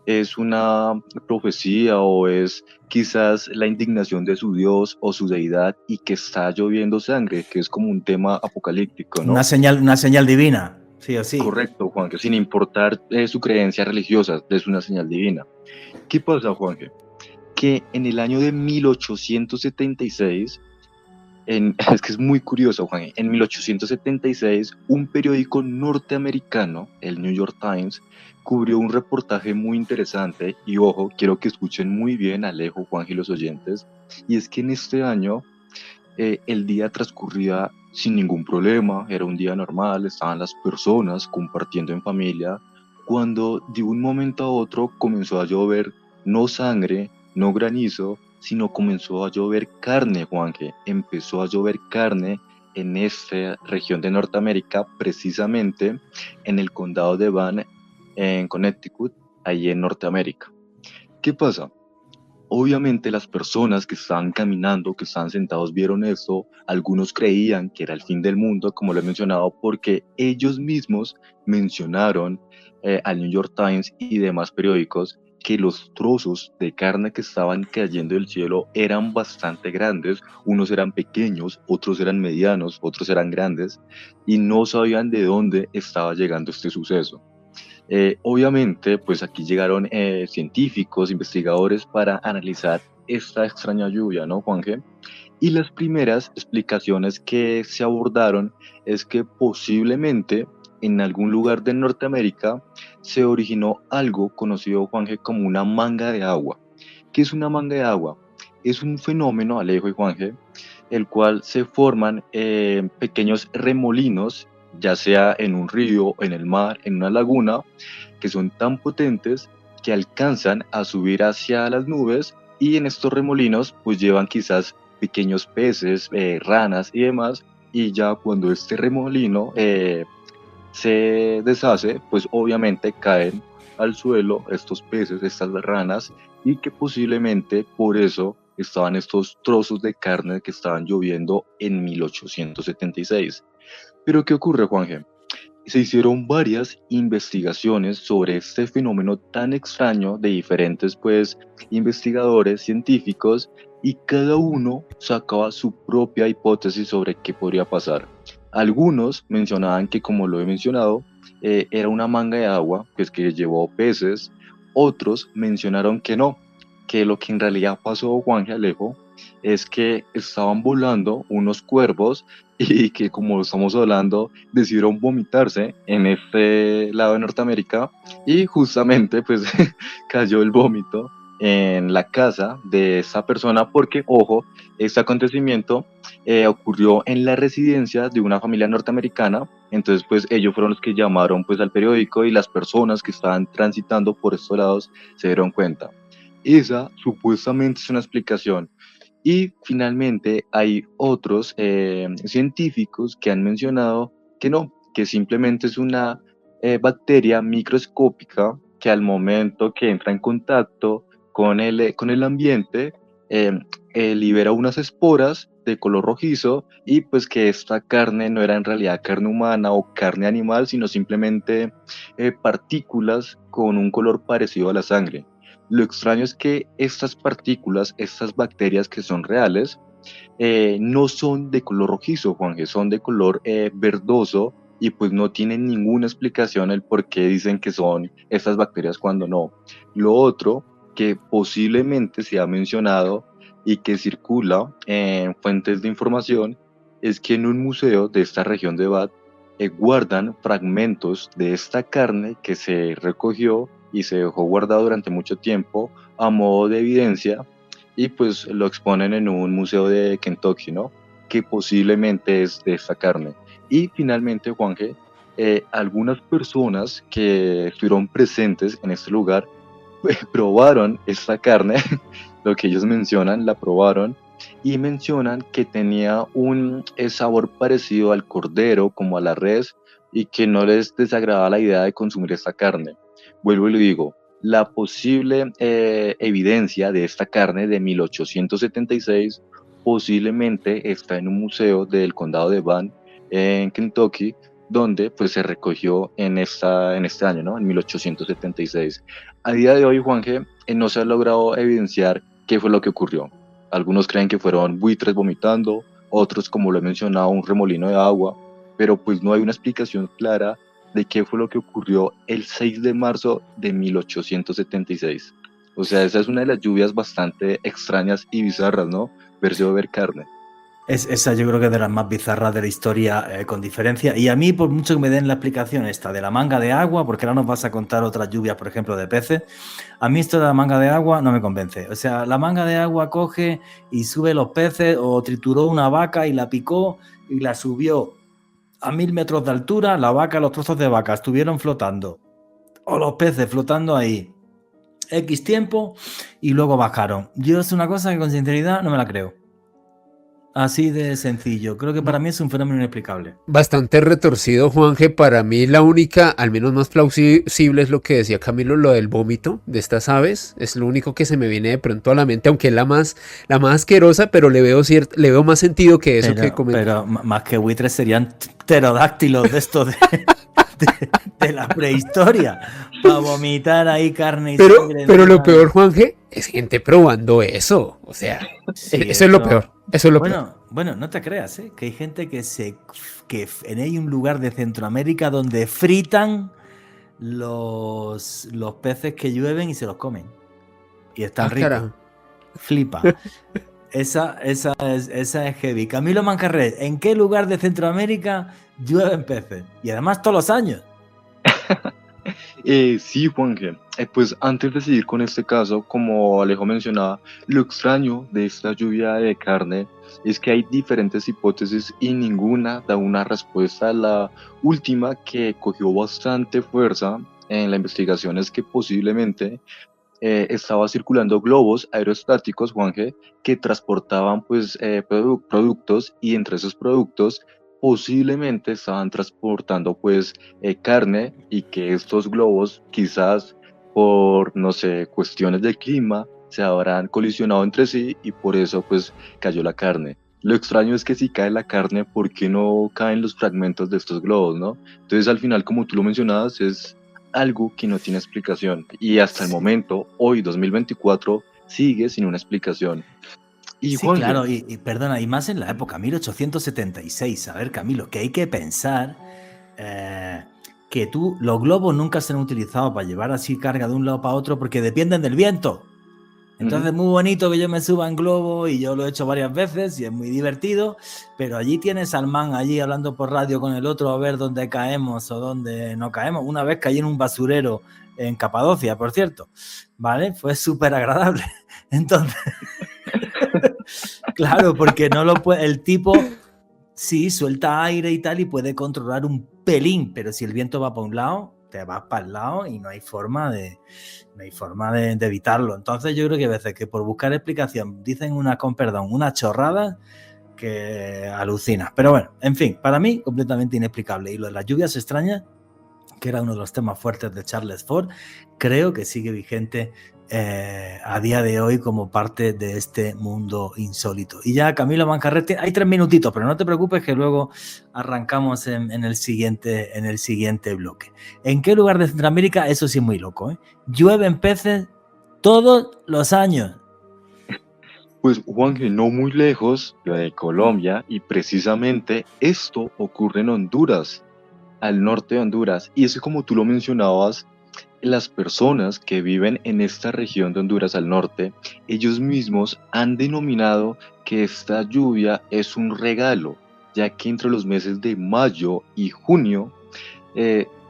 es una profecía o es quizás la indignación de su Dios o su deidad y que está lloviendo sangre, que es como un tema apocalíptico, ¿no? Una señal divina, sí o sí. Correcto, Juanje, sin importar su creencia religiosa, es una señal divina. ¿Qué pasa, Juanje? Que en el año de 1876, es que es muy curioso, Juan. En 1876, un periódico norteamericano, el New York Times, cubrió un reportaje muy interesante y ojo, quiero que escuchen muy bien, Alejo, Juan y los oyentes, y es que en este año el día transcurría sin ningún problema, era un día normal, estaban las personas compartiendo en familia, cuando de un momento a otro comenzó a llover no sangre, no granizo, sino comenzó a llover carne, Juanje. Empezó a llover carne en esta región de Norteamérica, precisamente en el condado de Van, en Connecticut, ahí en Norteamérica. ¿Qué pasa? Obviamente las personas que estaban caminando, que estaban sentados, vieron esto. Algunos creían que era el fin del mundo, como lo he mencionado, porque ellos mismos mencionaron al New York Times y demás periódicos que los trozos de carne que estaban cayendo del cielo eran bastante grandes. Unos eran pequeños, otros eran medianos, otros eran grandes, y no sabían de dónde estaba llegando este suceso. Obviamente, pues aquí llegaron científicos, investigadores para analizar esta extraña lluvia, ¿no, Juanje? Y las primeras explicaciones que se abordaron es que posiblemente en algún lugar de Norteamérica se originó algo conocido, Juanje, como una manga de agua. ¿Qué es una manga de agua? Es un fenómeno, Alejo y Juanje, el cual se forman pequeños remolinos, ya sea en un río, en el mar, en una laguna, que son tan potentes que alcanzan a subir hacia las nubes y en estos remolinos pues llevan quizás pequeños peces, ranas y demás, y ya cuando este remolino se deshace, pues obviamente caen al suelo estos peces, estas ranas, y que posiblemente por eso estaban estos trozos de carne que estaban lloviendo en 1876. Pero ¿qué ocurre, Juanje? Se hicieron varias investigaciones sobre este fenómeno tan extraño de diferentes pues investigadores científicos y cada uno sacaba su propia hipótesis sobre qué podría pasar. Algunos mencionaban que, como lo he mencionado, era una manga de agua pues que llevó peces. Otros mencionaron que no, que lo que en realidad pasó, Juan Alejo, es que estaban volando unos cuervos y que, como estamos hablando, decidieron vomitarse en este lado de Norteamérica y justamente pues cayó el vómito en la casa de esa persona porque, ojo, este acontecimiento ocurrió en la residencia de una familia norteamericana. Entonces pues ellos fueron los que llamaron pues al periódico y las personas que estaban transitando por estos lados se dieron cuenta. Esa supuestamente es una explicación. Y finalmente hay otros científicos que han mencionado que no, que simplemente es una bacteria microscópica que al momento que entra en contacto con el ambiente eh, libera unas esporas de color rojizo y pues que esta carne no era en realidad carne humana o carne animal, sino simplemente partículas con un color parecido a la sangre. Lo extraño es que estas partículas, estas bacterias que son reales, no son de color rojizo, Juanje, son de color verdoso y pues no tienen ninguna explicación el por qué dicen que son estas bacterias cuando no. Lo otro que posiblemente se ha mencionado y que circula en fuentes de información es que en un museo de esta región de Bath guardan fragmentos de esta carne que se recogió y se dejó guardado durante mucho tiempo a modo de evidencia y pues lo exponen en un museo de Kentucky, ¿no? Que posiblemente es de esta carne. Y finalmente, Juanje, algunas personas que estuvieron presentes en este lugar probaron esta carne, lo que ellos mencionan, la probaron y mencionan que tenía un sabor parecido al cordero, como a la res, y que no les desagradaba la idea de consumir esta carne. Vuelvo y le digo, la posible evidencia de esta carne de 1876 posiblemente está en un museo del condado de Van, en Kentucky, donde pues se recogió en este año, ¿no? En 1876. A día de hoy, Juanje, no se ha logrado evidenciar qué fue lo que ocurrió. Algunos creen que fueron buitres vomitando, otros, como lo he mencionado, un remolino de agua, pero pues no hay una explicación clara de qué fue lo que ocurrió el 6 de marzo de 1876. O sea, esa es una de las lluvias bastante extrañas y bizarras, ¿no? Verse o ver carne. Esa yo creo que es de las más bizarras de la historia, con diferencia. Y a mí, por mucho que me den la explicación esta de la manga de agua, porque ahora nos vas a contar otras lluvias, por ejemplo, de peces, a mí esto de la manga de agua no me convence. O sea, la manga de agua coge y sube los peces, o trituró una vaca y la picó y la subió a 1000 metros de altura, la vaca, los trozos de vaca estuvieron flotando, o los peces flotando ahí X tiempo y luego bajaron. Yo es una cosa que con sinceridad no me la creo. Así de sencillo. Creo que para mí es un fenómeno inexplicable. Bastante retorcido, Juanje. Para mí la única, al menos más plausible, es lo que decía Camilo, lo del vómito de estas aves. Es lo único que se me viene de pronto a la mente, aunque es la más asquerosa, pero le veo más sentido que eso que comenté. Pero más que buitres serían pterodáctilos de estos de la prehistoria. Para vomitar ahí carne y sangre. Pero lo peor, Juanje, es gente probando eso. O sea, Sí, eso es lo peor. Eso es lo peor. Bueno, no te creas, ¿eh? Que hay gente que hay un lugar de Centroamérica donde fritan los peces que llueven y se los comen. Y están ricos. Carajo. Flipa. Esa es heavy. Camilo Mancarrés, ¿en qué lugar de Centroamérica llueven peces? Y además todos los años. Sí, Juanje. Pues antes de seguir con este caso, como Alejo mencionaba, lo extraño de esta lluvia de carne es que hay diferentes hipótesis y ninguna da una respuesta. La última que cogió bastante fuerza en la investigación es que posiblemente estaba circulando globos aerostáticos, Juanje, que transportaban pues productos, y entre esos productos posiblemente estaban transportando pues carne, y que estos globos quizás por no sé cuestiones del clima se habrán colisionado entre sí y por eso pues cayó la carne. Lo extraño es que si cae la carne, ¿por qué no caen los fragmentos de estos globos, no? Entonces al final, como tú lo mencionabas, es algo que no tiene explicación y hasta el momento, hoy 2024, sigue sin una explicación. Y Sí, Juanje, claro, y perdona, y más en la época 1876. A ver, Camilo, que hay que pensar que los globos nunca se han utilizado para llevar así carga de un lado para otro porque dependen del viento. Entonces es muy bonito que yo me suba en globo y yo lo he hecho varias veces y es muy divertido, pero allí tienes al man allí hablando por radio con el otro a ver dónde caemos o dónde no caemos. Una vez caí en un basurero en Capadocia, por cierto, ¿vale? Fue súper agradable. Entonces, claro, porque no lo puede, el tipo sí suelta aire y tal y puede controlar un pelín, pero si el viento va para un lado, te vas para el lado y no hay forma de evitarlo. Entonces yo creo que a veces que por buscar explicación dicen una chorrada que alucinas. Pero bueno, en fin, para mí completamente inexplicable. Y lo de las lluvias extrañas, que era uno de los temas fuertes de Charles Fort, creo que sigue vigente a día de hoy como parte de este mundo insólito. Y ya Camilo Mancarrete, hay 3 minutitos, pero no te preocupes que luego arrancamos en el siguiente bloque. ¿En qué lugar de Centroamérica? Eso sí es muy loco, ¿eh? Llueven peces todos los años. pues Juanje, no muy lejos de Colombia, y precisamente esto ocurre en Honduras, al norte de Honduras, y es que como tú lo mencionabas, las personas que viven en esta región de Honduras al norte, ellos mismos han denominado que esta lluvia es un regalo, ya que entre los meses de mayo y junio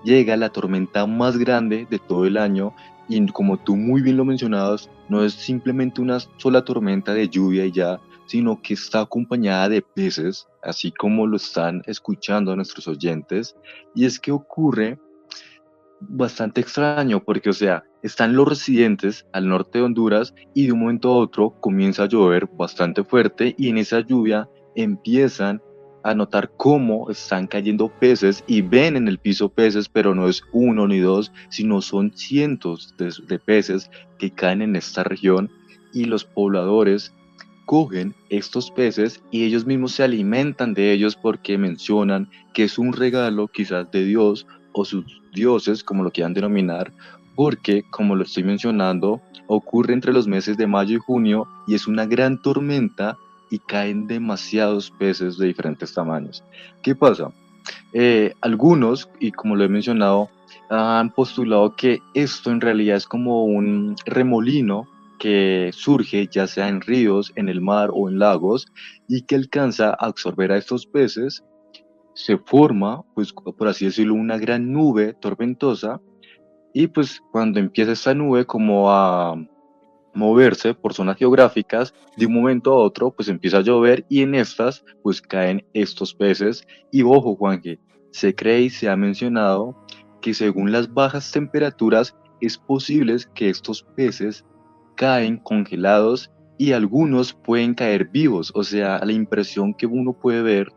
llega la tormenta más grande de todo el año, y como tú muy bien lo mencionabas, no es simplemente una sola tormenta de lluvia y ya, sino que está acompañada de peces, así como lo están escuchando nuestros oyentes, y es que ocurre bastante extraño porque, o sea, están los residentes al norte de Honduras y de un momento a otro comienza a llover bastante fuerte, y en esa lluvia empiezan a notar cómo están cayendo peces y ven en el piso peces, pero no es uno ni dos, sino son cientos de peces que caen en esta región, y los pobladores cogen estos peces y ellos mismos se alimentan de ellos porque mencionan que es un regalo quizás de Dios o sus dioses, como lo quieran denominar, porque, como lo estoy mencionando, ocurre entre los meses de mayo y junio y es una gran tormenta y caen demasiados peces de diferentes tamaños. ¿Qué pasa? Algunos, y como lo he mencionado, han postulado que esto en realidad es como un remolino que surge ya sea en ríos, en el mar o en lagos y que alcanza a absorber a estos peces, se forma, pues por así decirlo, una gran nube tormentosa y pues cuando empieza esta nube como a moverse por zonas geográficas, de un momento a otro, pues empieza a llover y en estas, pues caen estos peces. Y ojo, Juanje, se cree y se ha mencionado que según las bajas temperaturas es posible que estos peces caen congelados y algunos pueden caer vivos. O sea, la impresión que uno puede ver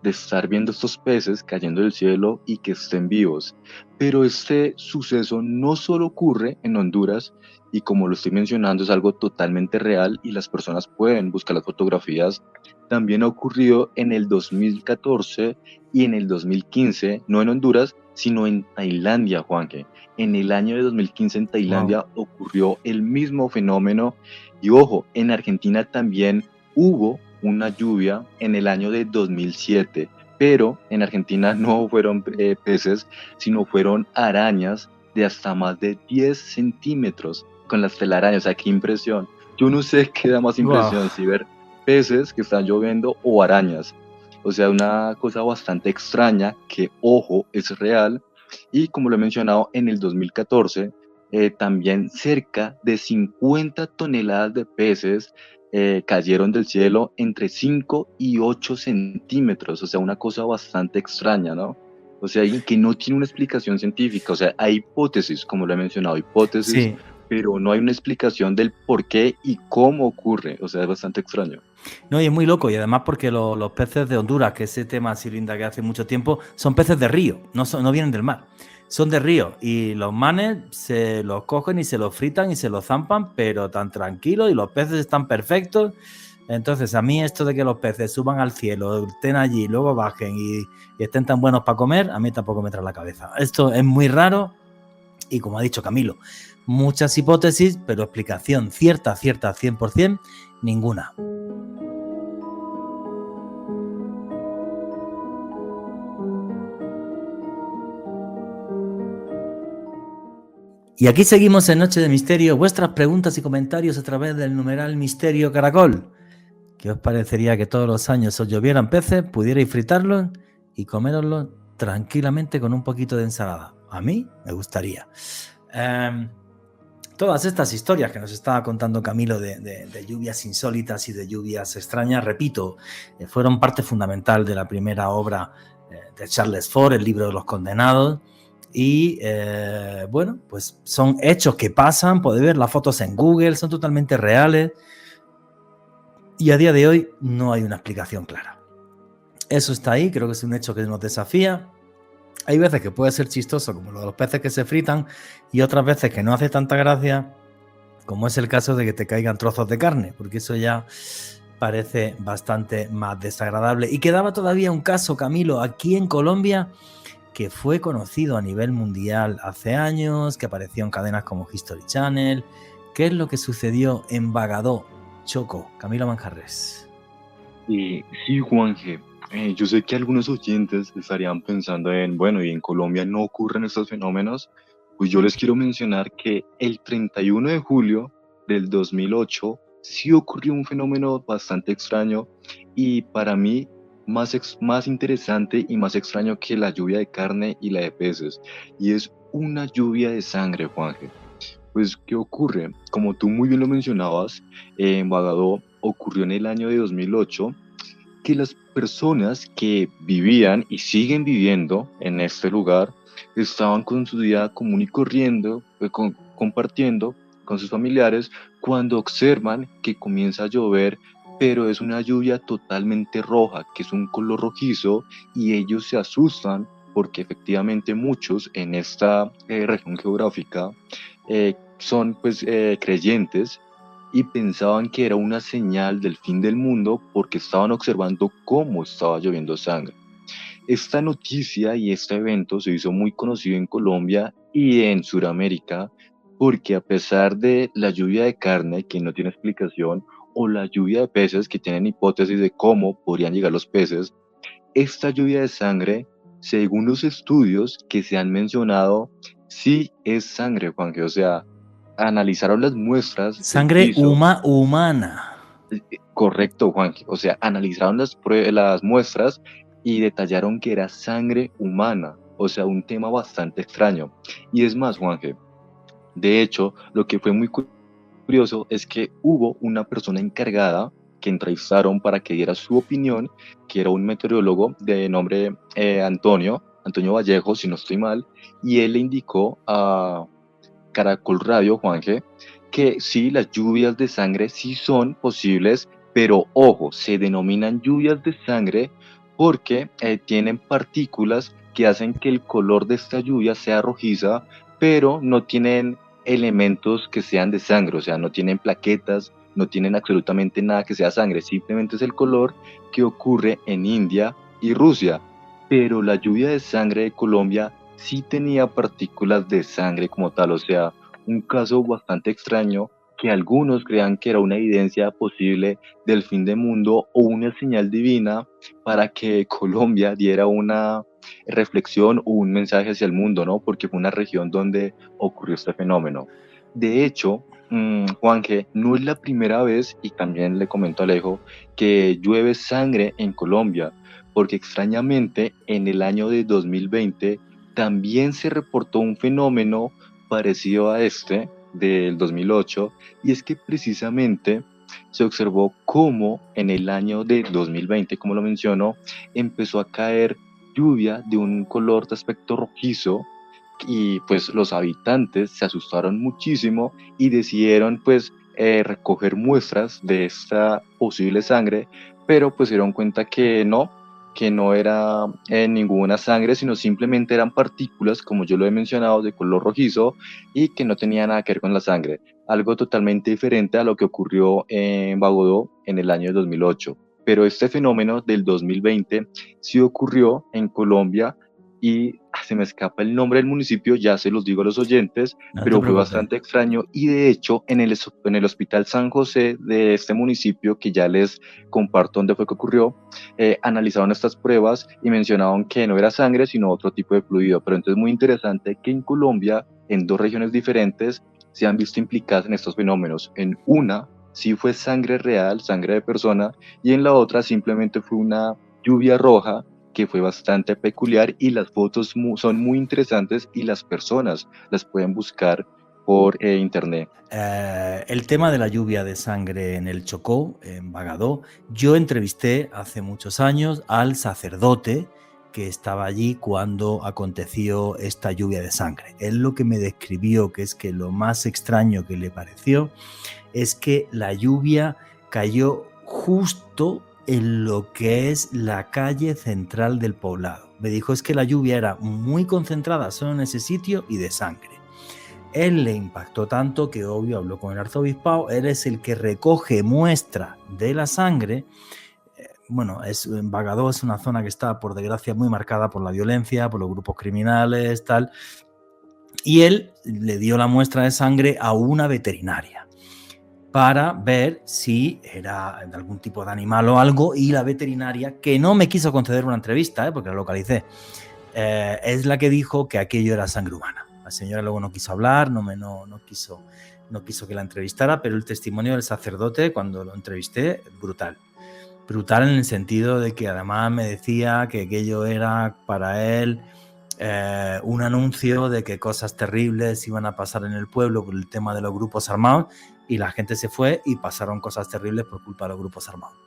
de estar viendo estos peces cayendo del cielo y que estén vivos. Pero este suceso no solo ocurre en Honduras, y como lo estoy mencionando es algo totalmente real y las personas pueden buscar las fotografías, también ha ocurrido en el 2014 y en el 2015, no en Honduras, sino en Tailandia, Juanje. En el año de 2015 en Wow. Tailandia ocurrió el mismo fenómeno y ojo, en Argentina también hubo una lluvia en el año de 2007, pero en Argentina no fueron peces, sino fueron arañas de hasta más de 10 centímetros con las telarañas. O sea, qué impresión. Yo no sé qué da más Wow. impresión, si ver peces que están lloviendo o arañas. O sea, una cosa bastante extraña que, ojo, es real. Y como lo he mencionado, en el 2014, también cerca de 50 toneladas de peces cayeron del cielo entre 5 y 8 centímetros. O sea, una cosa bastante extraña, ¿no? O sea, y que no tiene una explicación científica. O sea, hay hipótesis, como lo he mencionado, hipótesis, Sí. pero no hay una explicación del por qué y cómo ocurre. O sea, es bastante extraño. No, y es muy loco, y además porque los peces de Honduras, que ese tema así linda que hace mucho tiempo, son peces de río, no vienen del mar, son de río, y los manes se los cogen y se los fritan y se los zampan, pero tan tranquilos, y los peces están perfectos. Entonces, a mí esto de que los peces suban al cielo, estén allí, luego bajen y estén tan buenos para comer, a mí tampoco me trae la cabeza. Esto es muy raro, y como ha dicho Camilo, muchas hipótesis, pero explicación cierta, 100%, ninguna. Y aquí seguimos en Noche de Misterio. Vuestras preguntas y comentarios a través del numeral Misterio Caracol. ¿Qué os parecería que todos los años os llovieran peces, pudierais fritarlos y coméroslos tranquilamente con un poquito de ensalada? A mí me gustaría. Todas estas historias que nos estaba contando Camilo de lluvias insólitas y de lluvias extrañas, repito, fueron parte fundamental de la primera obra de Charles Fort, el libro de los condenados. Y bueno, pues son hechos que pasan, podéis ver las fotos en Google, son totalmente reales y a día de hoy no hay una explicación clara. Eso está ahí, creo que es un hecho que nos desafía. Hay veces que puede ser chistoso, como lo de los peces que se fritan, y otras veces que no hace tanta gracia, como es el caso de que te caigan trozos de carne, porque eso ya parece bastante más desagradable. Y quedaba todavía un caso, Camilo, aquí en Colombia, que fue conocido a nivel mundial hace años, que apareció en cadenas como History Channel. ¿Qué es lo que sucedió en Bagadó, Choco? Camilo Manjarres. Sí, Juanje, yo sé que algunos oyentes estarían pensando en, bueno, y en Colombia no ocurren estos fenómenos, pues yo les quiero mencionar que el 31 de julio del 2008 sí ocurrió un fenómeno bastante extraño y para mí más interesante y más extraño que la lluvia de carne y la de peces, y es una lluvia de sangre, Juanje. Pues, ¿qué ocurre? Como tú muy bien lo mencionabas, en Bagadó ocurrió en el año de 2008 que las personas que vivían y siguen viviendo en este lugar estaban con su día común y corriendo, compartiendo con sus familiares cuando observan que comienza a llover, pero es una lluvia totalmente roja, que es un color rojizo, y ellos se asustan porque efectivamente muchos en esta región geográfica son pues creyentes y pensaban que era una señal del fin del mundo porque estaban observando cómo estaba lloviendo sangre. Esta noticia y este evento se hizo muy conocido en Colombia y en Sudamérica porque a pesar de la lluvia de carne que no tiene explicación o la lluvia de peces que tienen hipótesis de cómo podrían llegar los peces, esta lluvia de sangre, según los estudios que se han mencionado, sí es sangre, Juanje. O sea, analizaron las muestras del Sangre piso. humana. Correcto, Juanje. O sea, analizaron las muestras y detallaron que era sangre humana. O sea, un tema bastante extraño. Y es más, Juanje, de hecho, lo que fue muy curioso es que hubo una persona encargada que entrevistaron para que diera su opinión, que era un meteorólogo de nombre Antonio Vallejo, si no estoy mal, y él le indicó a Caracol Radio, Juanje, que sí, las lluvias de sangre sí son posibles, pero ojo, se denominan lluvias de sangre porque tienen partículas que hacen que el color de esta lluvia sea rojiza, pero no tienen elementos que sean de sangre, o sea, no tienen plaquetas, no tienen absolutamente nada que sea sangre, simplemente es el color que ocurre en India y Rusia. Pero la lluvia de sangre de Colombia sí tenía partículas de sangre como tal, o sea, un caso bastante extraño que algunos crean que era una evidencia posible del fin del mundo o una señal divina para que Colombia diera una reflexión o un mensaje hacia el mundo, ¿no? Porque fue una región donde ocurrió este fenómeno. De hecho, Juanje, no es la primera vez, y también le comento a Alejo, que llueve sangre en Colombia, porque extrañamente en el año de 2020 también se reportó un fenómeno parecido a este del 2008, y es que precisamente se observó cómo en el año de 2020, como lo menciono, empezó a caer lluvia de un color de aspecto rojizo y pues los habitantes se asustaron muchísimo y decidieron pues recoger muestras de esta posible sangre, pero pues se dieron cuenta que no era ninguna sangre, sino simplemente eran partículas, como yo lo he mencionado, de color rojizo y que no tenía nada que ver con la sangre. Algo totalmente diferente a lo que ocurrió en Bagodó en el año 2008. Pero este fenómeno del 2020 sí ocurrió en Colombia y se me escapa el nombre del municipio, ya se los digo a los oyentes, No te pero fue preocupes. bastante extraño y de hecho en el Hospital San José de este municipio, que ya les comparto dónde fue que ocurrió, analizaron estas pruebas y mencionaban que no era sangre, sino otro tipo de fluido. Pero entonces es muy interesante que en Colombia, en dos regiones diferentes, se han visto implicadas en estos fenómenos. En una sí fue sangre real, sangre de persona, y en la otra simplemente fue una lluvia roja que fue bastante peculiar y las fotos son muy interesantes y las personas las pueden buscar por internet. El tema de la lluvia de sangre en el Chocó, en Bagadó, yo entrevisté hace muchos años al sacerdote que estaba allí cuando aconteció esta lluvia de sangre. Él lo que me describió, que es que lo más extraño que le pareció, es que la lluvia cayó justo en lo que es la calle central del poblado. Me dijo es que la lluvia era muy concentrada solo en ese sitio y de sangre. Él le impactó tanto que obvio habló con el arzobispado, él es el que recoge muestra de la sangre. Bueno, Bagadó es una zona que está por desgracia muy marcada por la violencia, por los grupos criminales, tal, y él le dio la muestra de sangre a una veterinaria para ver si era de algún tipo de animal o algo, y la veterinaria, que no me quiso conceder una entrevista, porque la localicé, es la que dijo que aquello era sangre humana. La señora luego no quiso hablar, no quiso que la entrevistara, pero el testimonio del sacerdote cuando lo entrevisté, brutal en el sentido de que además me decía que aquello era para él un anuncio de que cosas terribles iban a pasar en el pueblo por el tema de los grupos armados, y la gente se fue y pasaron cosas terribles por culpa de los grupos armados.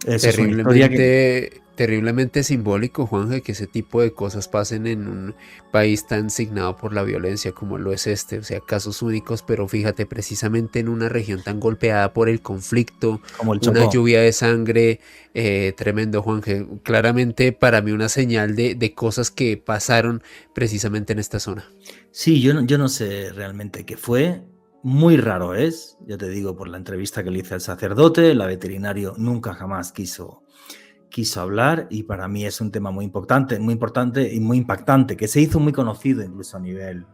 Eso es una historia que... Terriblemente simbólico, Juanje, que ese tipo de cosas pasen en un país tan signado por la violencia como lo es este. O sea, casos únicos, pero fíjate, precisamente en una región tan golpeada por el conflicto, como el Chocó. Una lluvia de sangre, tremendo, Juanje. Claramente para mí una señal de cosas que pasaron precisamente en esta zona. Sí, yo no sé realmente qué fue. Muy raro es, ya te digo, por la entrevista que le hice al sacerdote, la veterinario nunca jamás quiso hablar, y para mí es un tema muy importante y muy impactante, que se hizo muy conocido incluso a nivel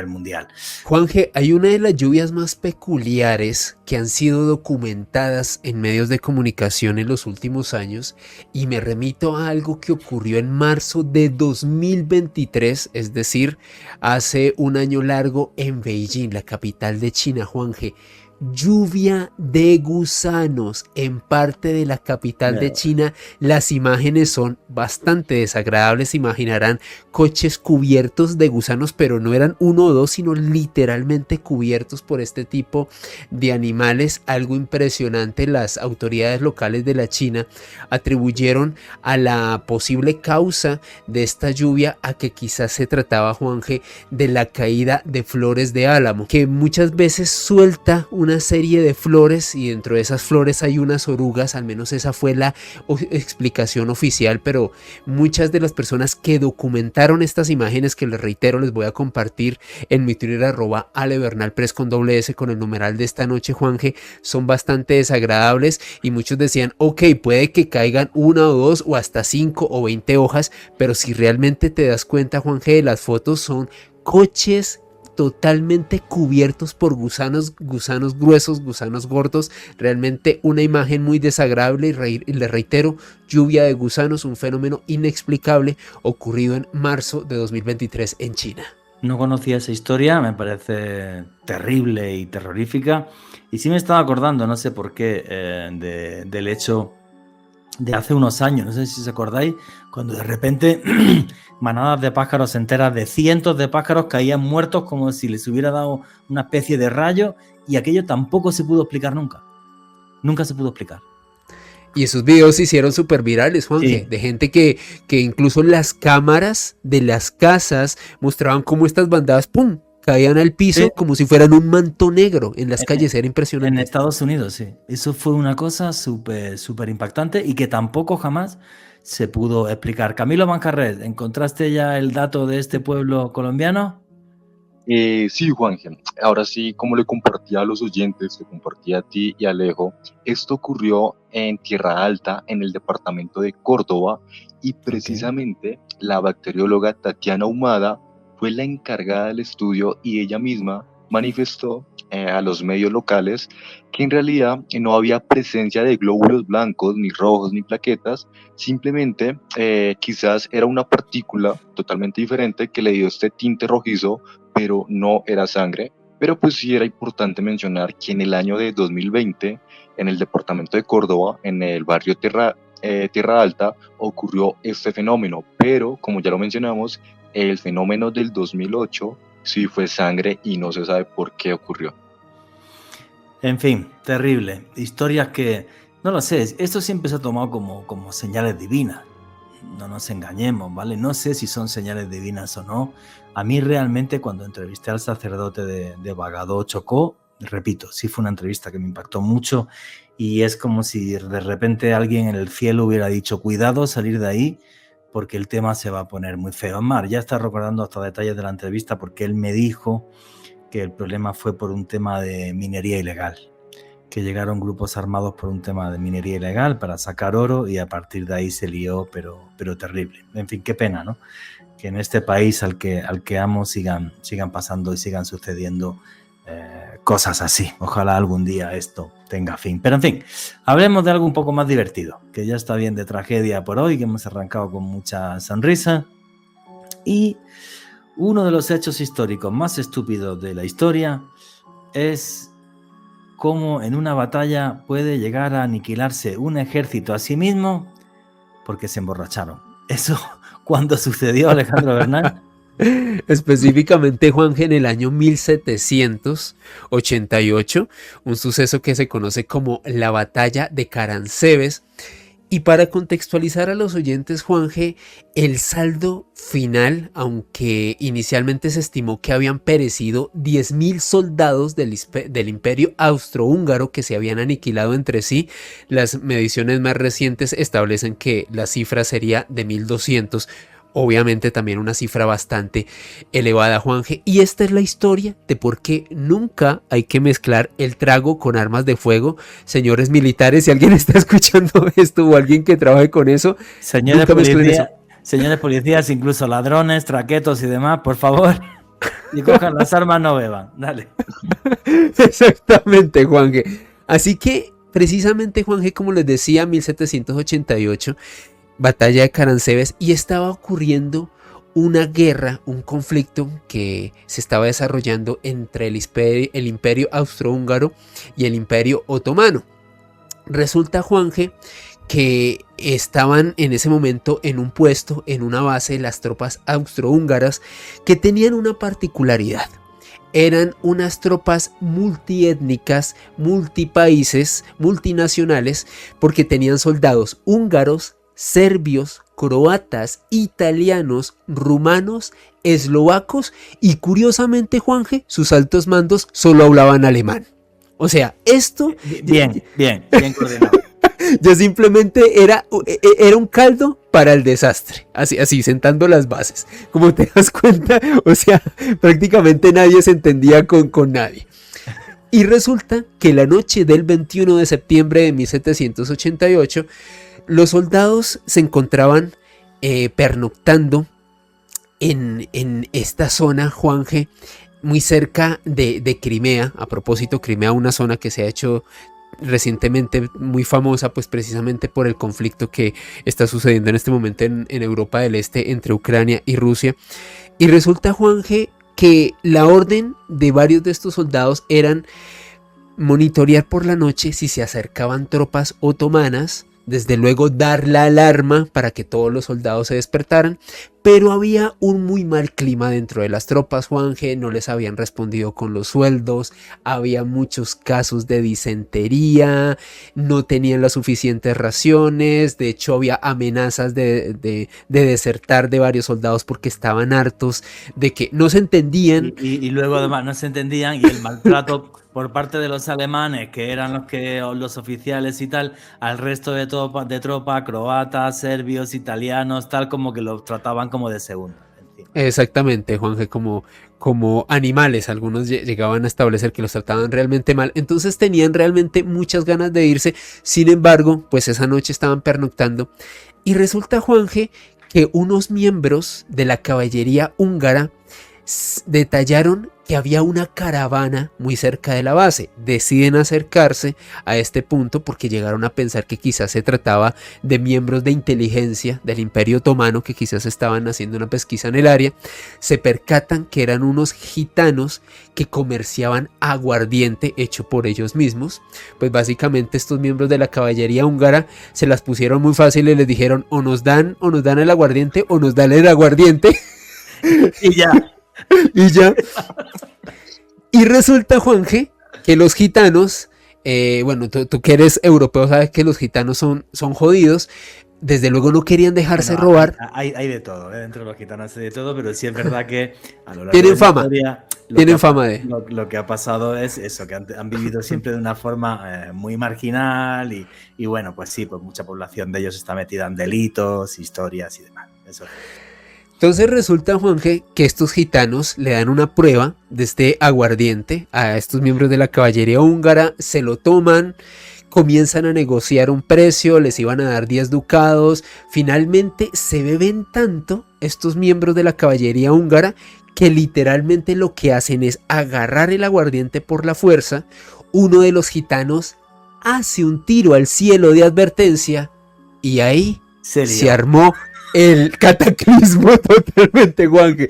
mundial. Juanje, hay una de las lluvias más peculiares que han sido documentadas en medios de comunicación en los últimos años, y me remito a algo que ocurrió en marzo de 2023, es decir, hace un año largo, en Beijing, la capital de China, Juanje. Lluvia de gusanos en parte de la capital de China. Las imágenes son bastante desagradables. Se imaginarán coches cubiertos de gusanos, pero no eran uno o dos, sino literalmente cubiertos por este tipo de animales. Algo impresionante. Las autoridades locales de la China atribuyeron a la posible causa de esta lluvia a que quizás se trataba, Juanje, de la caída de flores de álamo, que muchas veces suelta una serie de flores, y dentro de esas flores hay unas orugas. Al menos esa fue la explicación oficial, pero muchas de las personas que documentaron estas imágenes, que les reitero, les voy a compartir en mi Twitter @alebernalpress con doble S con el numeral de esta noche, Juanje, son bastante desagradables, y muchos decían, ok, puede que caigan una o dos o hasta 5 o 20 hojas, pero si realmente te das cuenta, Juanje, de las fotos, son coches totalmente cubiertos por gusanos gruesos, gusanos gordos. Realmente una imagen muy desagradable, y le reitero, lluvia de gusanos, un fenómeno inexplicable ocurrido en marzo de 2023 en China. No conocía esa historia, me parece terrible y terrorífica, y sí me estaba acordando, no sé por qué, del hecho de hace unos años, no sé si os acordáis, cuando de repente manadas de pájaros enteras, de cientos de pájaros, caían muertos como si les hubiera dado una especie de rayo, y aquello tampoco se pudo explicar nunca. Nunca se pudo explicar. Y esos videos se hicieron súper virales, Juanje, sí, de gente que incluso las cámaras de las casas mostraban cómo estas bandadas, ¡pum!, caían al piso, sí, como si fueran un manto negro en las calles. Era impresionante. En Estados Unidos, sí. Eso fue una cosa súper impactante, y que tampoco jamás se pudo explicar. Camilo Manjarres, ¿encontraste ya el dato de este pueblo colombiano? Sí, Juanje. Ahora sí, como le compartía a los oyentes, le compartía a ti y a Alejo, esto ocurrió en Tierra Alta, en el departamento de Córdoba, y precisamente la bacterióloga Tatiana Humada fue la encargada del estudio, y ella misma manifestó a los medios locales que en realidad no había presencia de glóbulos blancos, ni rojos, ni plaquetas. Simplemente quizás era una partícula totalmente diferente que le dio este tinte rojizo, pero no era sangre. Pero pues sí era importante mencionar que en el año de 2020, en el departamento de Córdoba, en el barrio Tierra Alta, ocurrió este fenómeno, pero como ya lo mencionamos, el fenómeno del 2008 sí fue sangre, y no se sabe por qué ocurrió. En fin, terrible. Historias que, no lo sé, esto siempre se ha tomado como señales divinas. No nos engañemos, ¿vale? No sé si son señales divinas o no. A mí realmente, cuando entrevisté al sacerdote de Bagadó, Chocó, repito, sí fue una entrevista que me impactó mucho, y es como si de repente alguien en el cielo hubiera dicho, cuidado, salir de ahí, porque el tema se va a poner muy feo. Mar, ya está recordando hasta detalles de la entrevista, porque él me dijo que el problema fue por un tema de minería ilegal, que llegaron grupos armados por un tema de minería ilegal para sacar oro, y a partir de ahí se lió, pero terrible. En fin, qué pena, ¿no? Que en este país al que amo sigan pasando y sigan sucediendo cosas así. Ojalá algún día esto tenga fin. Pero en fin, hablemos de algo un poco más divertido, que ya está bien de tragedia por hoy, que hemos arrancado con mucha sonrisa. Y uno de los hechos históricos más estúpidos de la historia es cómo en una batalla puede llegar a aniquilarse un ejército a sí mismo porque se emborracharon. Eso, ¿cuándo sucedió, Alejandro Bernal? Específicamente, Juanje, en el año 1788, un suceso que se conoce como la batalla de Caransebes. Y para contextualizar a los oyentes, Juanje, el saldo final, aunque inicialmente se estimó que habían perecido 10.000 soldados del Imperio Austrohúngaro que se habían aniquilado entre sí, las mediciones más recientes establecen que la cifra sería de 1.200. obviamente también una cifra bastante elevada, Juanje. Y esta es la historia de por qué nunca hay que mezclar el trago con armas de fuego. Señores militares, si alguien está escuchando esto o alguien que trabaje con eso, Señores nunca mezclen eso. señores policías, incluso ladrones, traquetos y demás, por favor, y cojan las armas, no beban. Dale. Exactamente, Juanje. Así que, precisamente, Juanje, como les decía, 1788, batalla de Caransebes, y estaba ocurriendo una guerra, un conflicto que se estaba desarrollando entre el imperio austrohúngaro y el imperio otomano. Resulta, Juanje, que estaban en ese momento en un puesto, en una base, las tropas austrohúngaras, que tenían una particularidad. Eran unas tropas multiétnicas, multipaíses, multinacionales, porque tenían soldados húngaros, serbios, croatas, italianos, rumanos, eslovacos y, curiosamente, Juanje, sus altos mandos solo hablaban alemán. O sea, esto... Bien coordinado. Ya simplemente era un caldo para el desastre, así sentando las bases. Como te das cuenta, o sea, prácticamente nadie se entendía con nadie. Y resulta que la noche del 21 de septiembre de 1788, los soldados se encontraban pernoctando en esta zona, Juanje, muy cerca de Crimea. A propósito, Crimea, una zona que se ha hecho recientemente muy famosa, pues precisamente por el conflicto que está sucediendo en este momento en Europa del Este entre Ucrania y Rusia. Y resulta, Juanje, que la orden de varios de estos soldados eran monitorear por la noche si se acercaban tropas otomanas, desde luego dar la alarma para que todos los soldados se despertaran, pero había un muy mal clima dentro de las tropas, Juanje. No les habían respondido con los sueldos, había muchos casos de disentería, no tenían las suficientes raciones, de hecho había amenazas de desertar de varios soldados porque estaban hartos de que no se entendían. Y luego además no se entendían, y el maltrato por parte de los alemanes, que eran los oficiales y tal, al resto de tropa, croatas, serbios, italianos, tal, como que los trataban como de segunda. Exactamente, Juanje, como animales. Algunos llegaban a establecer que los trataban realmente mal, entonces tenían realmente muchas ganas de irse. Sin embargo, pues esa noche estaban pernoctando, y resulta, Juanje, que unos miembros de la caballería húngara detallaron que había una caravana muy cerca de la base. Deciden acercarse a este punto porque llegaron a pensar que quizás se trataba de miembros de inteligencia del Imperio Otomano que quizás estaban haciendo una pesquisa en el área. Se percatan que eran unos gitanos que comerciaban aguardiente hecho por ellos mismos. Pues básicamente estos miembros de la caballería húngara se las pusieron muy fácil y les dijeron: o nos dan el aguardiente o nos dan el aguardiente. Y ya. Y resulta, Juanje, que los gitanos, bueno, tú que eres europeo sabes que los gitanos son jodidos. Desde luego no querían dejarse robar. Hay de todo, dentro de los gitanos hay de todo, pero sí es verdad que a lo largo tienen de fama. La historia, Tienen fama de... Lo que ha pasado es eso, que han vivido siempre de una forma muy marginal, y bueno, pues sí, pues mucha población de ellos está metida en delitos, historias y demás. Eso es. Entonces resulta, Juanje, que estos gitanos le dan una prueba de este aguardiente a estos miembros de la caballería húngara, se lo toman, comienzan a negociar un precio, les iban a dar 10 ducados, finalmente se beben tanto estos miembros de la caballería húngara que literalmente lo que hacen es agarrar el aguardiente por la fuerza. Uno de los gitanos hace un tiro al cielo de advertencia y ahí se armó el cataclismo totalmente, Juanje,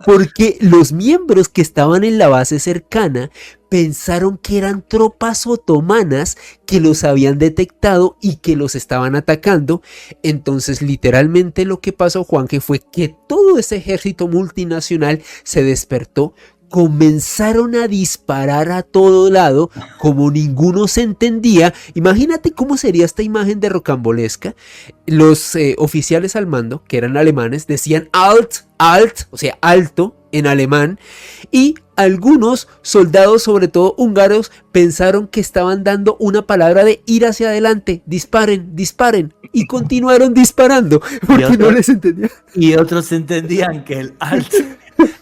porque los miembros que estaban en la base cercana pensaron que eran tropas otomanas que los habían detectado y que los estaban atacando. Entonces literalmente lo que pasó, Juanje, fue que todo ese ejército multinacional se despertó, comenzaron a disparar a todo lado, como ninguno se entendía. Imagínate cómo sería esta imagen de rocambolesca. Los oficiales al mando, que eran alemanes, decían alt, o sea, alto en alemán, y algunos soldados, sobre todo húngaros, pensaron que estaban dando una palabra de ir hacia adelante, disparen, disparen, y continuaron disparando, porque no les entendían. Y otros entendían que el Alt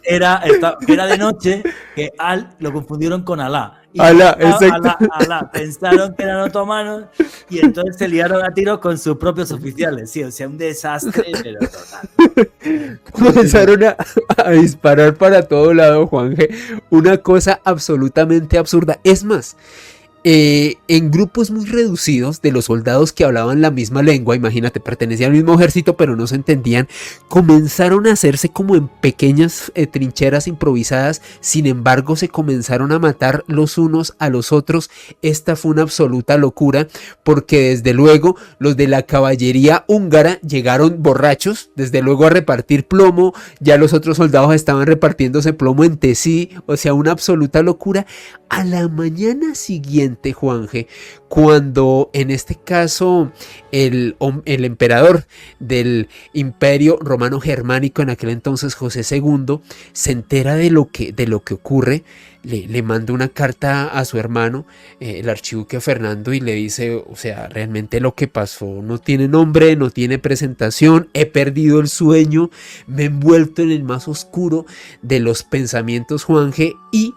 era de noche, que Alt lo confundieron con Alá. Y Alá, exacto. Alá, pensaron que eran otomanos y entonces se liaron a tiros con sus propios oficiales. Sí, o sea, un desastre, pero total. Comenzaron a disparar para todo lado, Juanje. Una cosa absolutamente absurda. Es más, en grupos muy reducidos de los soldados que hablaban la misma lengua, imagínate, pertenecían al mismo ejército pero no se entendían, comenzaron a hacerse como en pequeñas trincheras improvisadas. Sin embargo, se comenzaron a matar los unos a los otros. Esta fue una absoluta locura, porque desde luego los de la caballería húngara llegaron borrachos, desde luego, a repartir plomo. Ya los otros soldados estaban repartiéndose plomo entre sí, o sea, una absoluta locura. A la mañana siguiente, Juanje, cuando en este caso el emperador del Imperio Romano Germánico, en aquel entonces José II, se entera de lo que ocurre, le manda una carta a su hermano, el archiduque Fernando, y le dice, o sea, realmente lo que pasó no tiene nombre, no tiene presentación, he perdido el sueño, me he envuelto en el más oscuro de los pensamientos, Juanje, y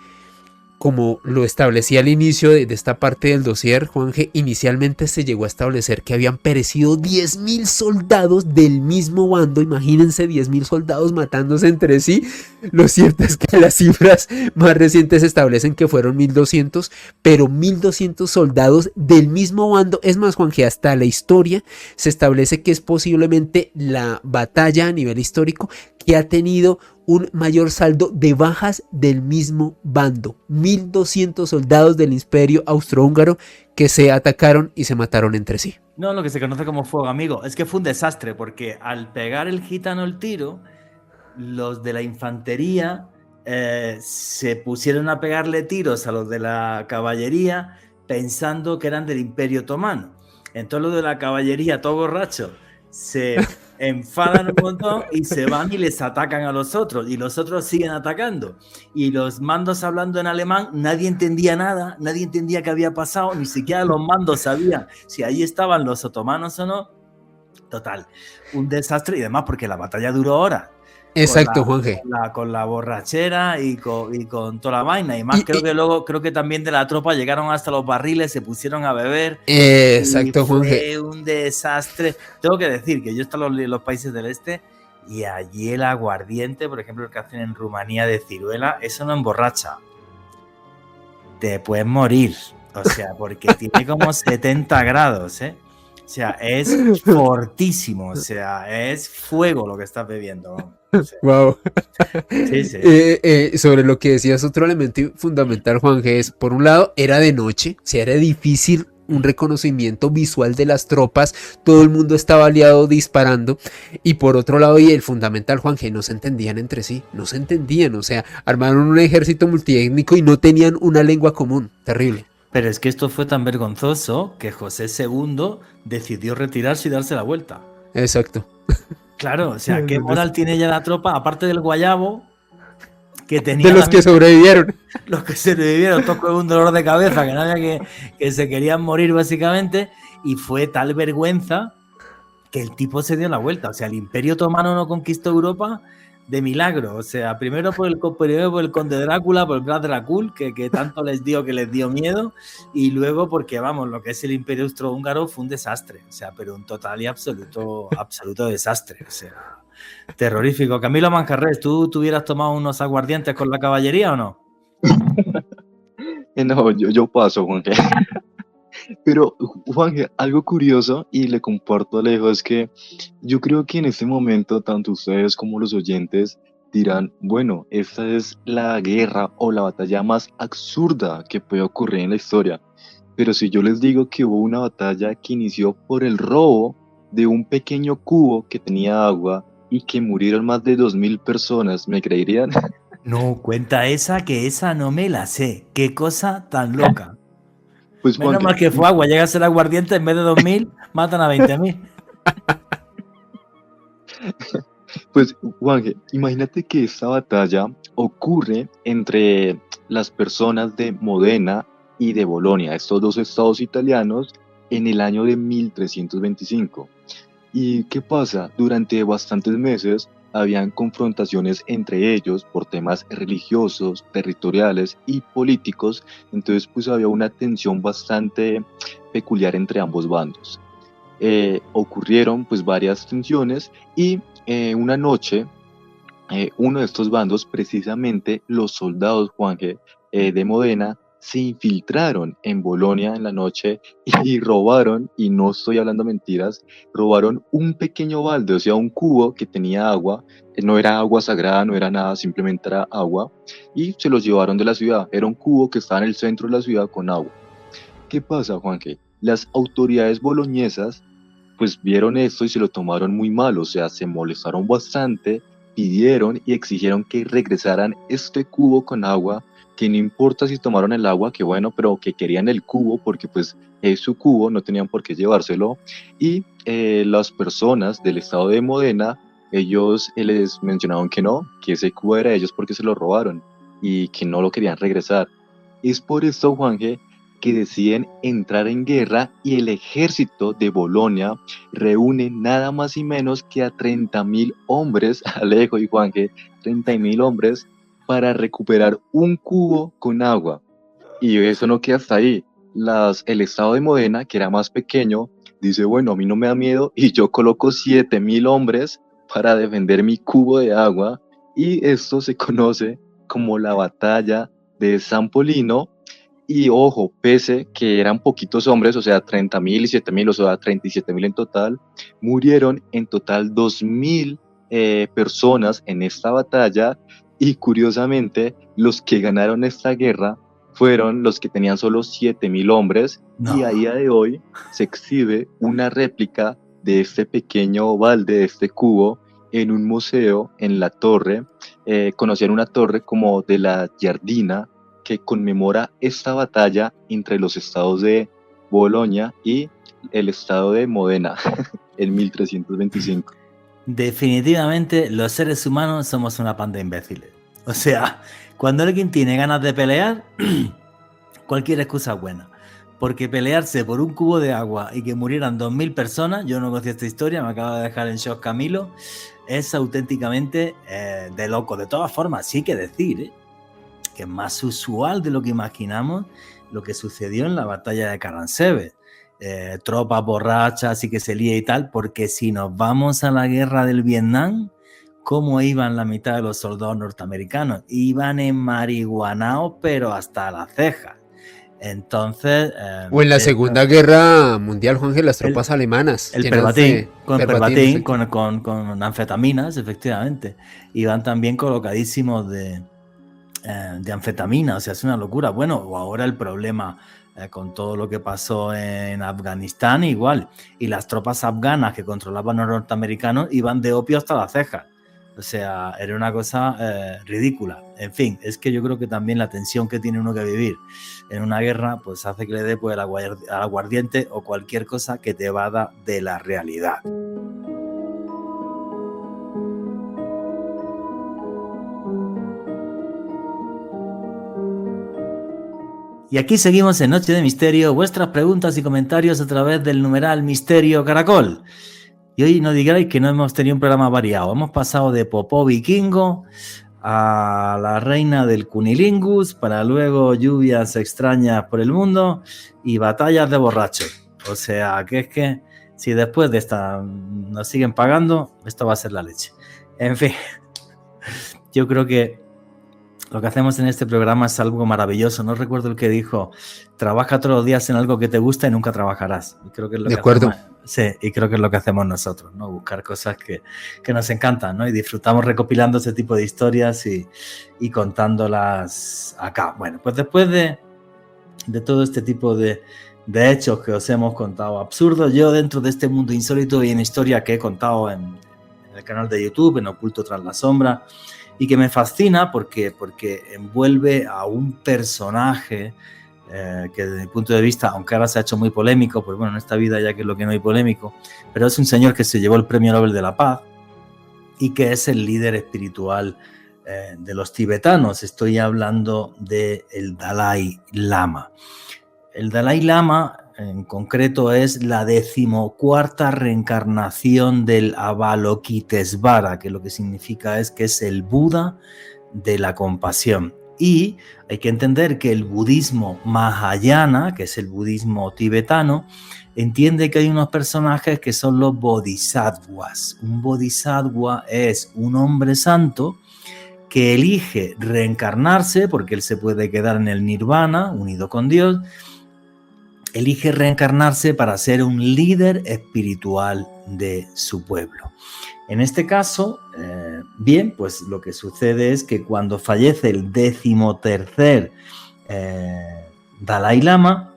como lo establecía al inicio de esta parte del dossier, Juanje, inicialmente se llegó a establecer que habían perecido 10.000 soldados del mismo bando. Imagínense, 10.000 soldados matándose entre sí. Lo cierto es que las cifras más recientes establecen que fueron 1.200, pero 1.200 soldados del mismo bando. Es más, Juanje, hasta la historia se establece que es posiblemente la batalla a nivel histórico que ha tenido un mayor saldo de bajas del mismo bando. 1.200 soldados del Imperio Austrohúngaro que se atacaron y se mataron entre sí. No, lo que se conoce como fuego amigo. Es que fue un desastre, porque al pegar el gitano el tiro, los de la infantería se pusieron a pegarle tiros a los de la caballería pensando que eran del Imperio Otomano. Entonces los de la caballería, todo borracho, se enfadan un montón y se van y les atacan a los otros, y los otros siguen atacando, y los mandos hablando en alemán, nadie entendía nada, nadie entendía qué había pasado, ni siquiera los mandos sabían si allí estaban los otomanos o no. Total, un desastre, y además porque la batalla duró horas. Exacto, Juanje. Con la borrachera y con toda la vaina. Y más, creo que también de la tropa llegaron hasta los barriles, se pusieron a beber. Exacto, Juanje. Fue un desastre. Tengo que decir que yo he estado en los países del este y allí el aguardiente, por ejemplo, el que hacen en Rumanía de ciruela, eso no emborracha. Te puedes morir. O sea, porque tiene como 70 grados, ¿eh? O sea, es fortísimo. O sea, es fuego lo que estás bebiendo. Sí. Wow. Sí, sí. Sobre lo que decías, otro elemento fundamental, Juanje, es, por un lado, era de noche, o sea, era difícil un reconocimiento visual de las tropas, todo el mundo estaba aliado disparando, y por otro lado, y el fundamental, Juanje, no se entendían entre sí, no se entendían, o sea, armaron un ejército multiétnico y no tenían una lengua común, terrible. Pero es que esto fue tan vergonzoso que José II decidió retirarse y darse la vuelta. Exacto. Claro, o sea, ¿qué moral tiene ya la tropa? Aparte del guayabo que tenía. De los que sobrevivieron. Los que sobrevivieron, tocó un dolor de cabeza, que no había que se querían morir básicamente, y fue tal vergüenza que el tipo se dio la vuelta. O sea, el Imperio Otomano no conquistó Europa de milagro. O sea, primero por el conde Drácula, por el Vlad Dracul, que tanto les dio miedo, y luego porque, vamos, lo que es el Imperio Austrohúngaro fue un desastre. O sea, pero un total y absoluto desastre. O sea, terrorífico. Camilo Manjarres, ¿tú hubieras tomado unos aguardientes con la caballería o no? No, yo paso, Juanje. Pero, Juanje, algo curioso, y le comparto a Alejo, es que yo creo que en este momento, tanto ustedes como los oyentes dirán, bueno, esta es la guerra o la batalla más absurda que puede ocurrir en la historia. Pero si yo les digo que hubo una batalla que inició por el robo de un pequeño cubo que tenía agua y que murieron más de 2.000 personas, ¿me creerían? No, cuenta esa, que esa no me la sé. Qué cosa tan loca. Pues, menos mal que fue agua, llega a ser aguardiente, en vez de 2.000, matan a 20.000. Pues, Juanje, imagínate que esta batalla ocurre entre las personas de Modena y de Bolonia, estos dos estados italianos, en el año de 1325. ¿Y qué pasa? Durante bastantes meses habían confrontaciones entre ellos por temas religiosos, territoriales y políticos, entonces pues había una tensión bastante peculiar entre ambos bandos. Ocurrieron pues varias tensiones y una noche uno de estos bandos, precisamente los soldados Juanje de Modena, se infiltraron en Bolonia en la noche y robaron, y no estoy hablando mentiras, robaron un pequeño balde, o sea, un cubo que tenía agua, no era agua sagrada, no era nada, simplemente era agua, y se los llevaron de la ciudad. Era un cubo que estaba en el centro de la ciudad con agua. ¿Qué pasa, Juanje? Las autoridades boloñesas pues vieron esto y se lo tomaron muy mal, o sea, se molestaron bastante, pidieron y exigieron que regresaran este cubo con agua, que no importa si tomaron el agua, que bueno, pero que querían el cubo porque pues es su cubo, no tenían por qué llevárselo, y las personas del estado de Modena, ellos les mencionaron que no, que ese cubo era de ellos porque se lo robaron y que no lo querían regresar. Es por esto, Juanje, que deciden entrar en guerra y el ejército de Bolonia reúne nada más y menos que a 30.000 hombres, Alejo y Juanje, 30.000 hombres para recuperar un cubo con agua. Y eso no queda hasta ahí. El estado de Modena, que era más pequeño, dice, bueno, a mí no me da miedo y yo coloco 7.000 hombres para defender mi cubo de agua, y esto se conoce como la batalla de San Polino. Y ojo, pese que eran poquitos hombres, o sea, 30.000 y 7.000, o sea, 37.000 en total, murieron en total 2.000 personas en esta batalla, y curiosamente, los que ganaron esta guerra fueron los que tenían solo 7.000 hombres, y a No, día de hoy se exhibe una réplica de este pequeño balde, de este cubo, en un museo en la torre, conocían una torre como de la Giardina, que conmemora esta batalla entre los estados de Bolonia y el estado de Modena en 1325. definitivamente los seres humanos somos una panda de imbéciles. O sea, cuando alguien tiene ganas de pelear, cualquier excusa es buena. Porque pelearse por un cubo de agua y que murieran 2.000 personas, yo no conocía esta historia, me acaba de dejar en shock Camilo, es auténticamente de loco. De todas formas, sí que decir que es más usual de lo que imaginamos lo que sucedió en la batalla de Caransebe. Tropas borrachas y que se lía y tal, porque si nos vamos a la guerra del Vietnam, ¿cómo iban la mitad de los soldados norteamericanos? Iban enmarihuanados, pero hasta la ceja. Entonces... O en la Segunda Guerra Mundial, Juanje, las tropas alemanas. El llenas perbatín, de con perbatín, perbatín, con anfetaminas, efectivamente. Iban también colocadísimos de anfetamina, o sea, es una locura. Bueno, o ahora el problema con todo lo que pasó en Afganistán, igual. Y las tropas afganas que controlaban los norteamericanos iban de opio hasta la ceja. O sea, era una cosa ridícula. En fin, es que yo creo que también la tensión que tiene uno que vivir en una guerra, pues hace que le dé pues, al aguardiente o cualquier cosa que te evada de la realidad. Y aquí seguimos en Noche de Misterio, vuestras preguntas y comentarios a través del numeral Misterio Caracol. Y hoy no digáis que no hemos tenido un programa variado. Hemos pasado de Popó Vikingo a la reina del Cunilingus, para luego lluvias extrañas por el mundo y batallas de borrachos. O sea, que es que si después de esta nos siguen pagando, esto va a ser la leche. En fin, yo creo que lo que hacemos en este programa es algo maravilloso. No recuerdo el que dijo, trabaja todos los días en algo que te gusta y nunca trabajarás. Y creo que es lo de que acuerdo. hacemos, sí, y creo que es lo que hacemos nosotros, ¿no? Buscar cosas que nos encantan, ¿no? Y disfrutamos recopilando ese tipo de historias y contándolas acá. Bueno, pues después de todo este tipo de hechos que os hemos contado absurdos, yo dentro de este mundo insólito y en historia que he contado en el canal de YouTube, en Oculto tras la sombra, y que me fascina porque envuelve a un personaje que desde mi punto de vista, aunque ahora se ha hecho muy polémico, pues bueno, en esta vida ya que es lo que no hay polémico, pero es un señor que se llevó el Premio Nobel de la Paz y que es el líder espiritual de los tibetanos. Estoy hablando del Dalai Lama. El Dalai Lama en concreto es la 14ª reencarnación del Avalokitesvara, que lo que significa es que es el Buda de la compasión. Y hay que entender que el budismo Mahayana, que es el budismo tibetano, entiende que hay unos personajes que son los bodhisattvas. Un bodhisattva es un hombre santo que elige reencarnarse, porque él se puede quedar en el nirvana, unido con Dios, elige reencarnarse para ser un líder espiritual de su pueblo. En este caso, bien, pues lo que sucede es que cuando fallece el 13º Dalai Lama,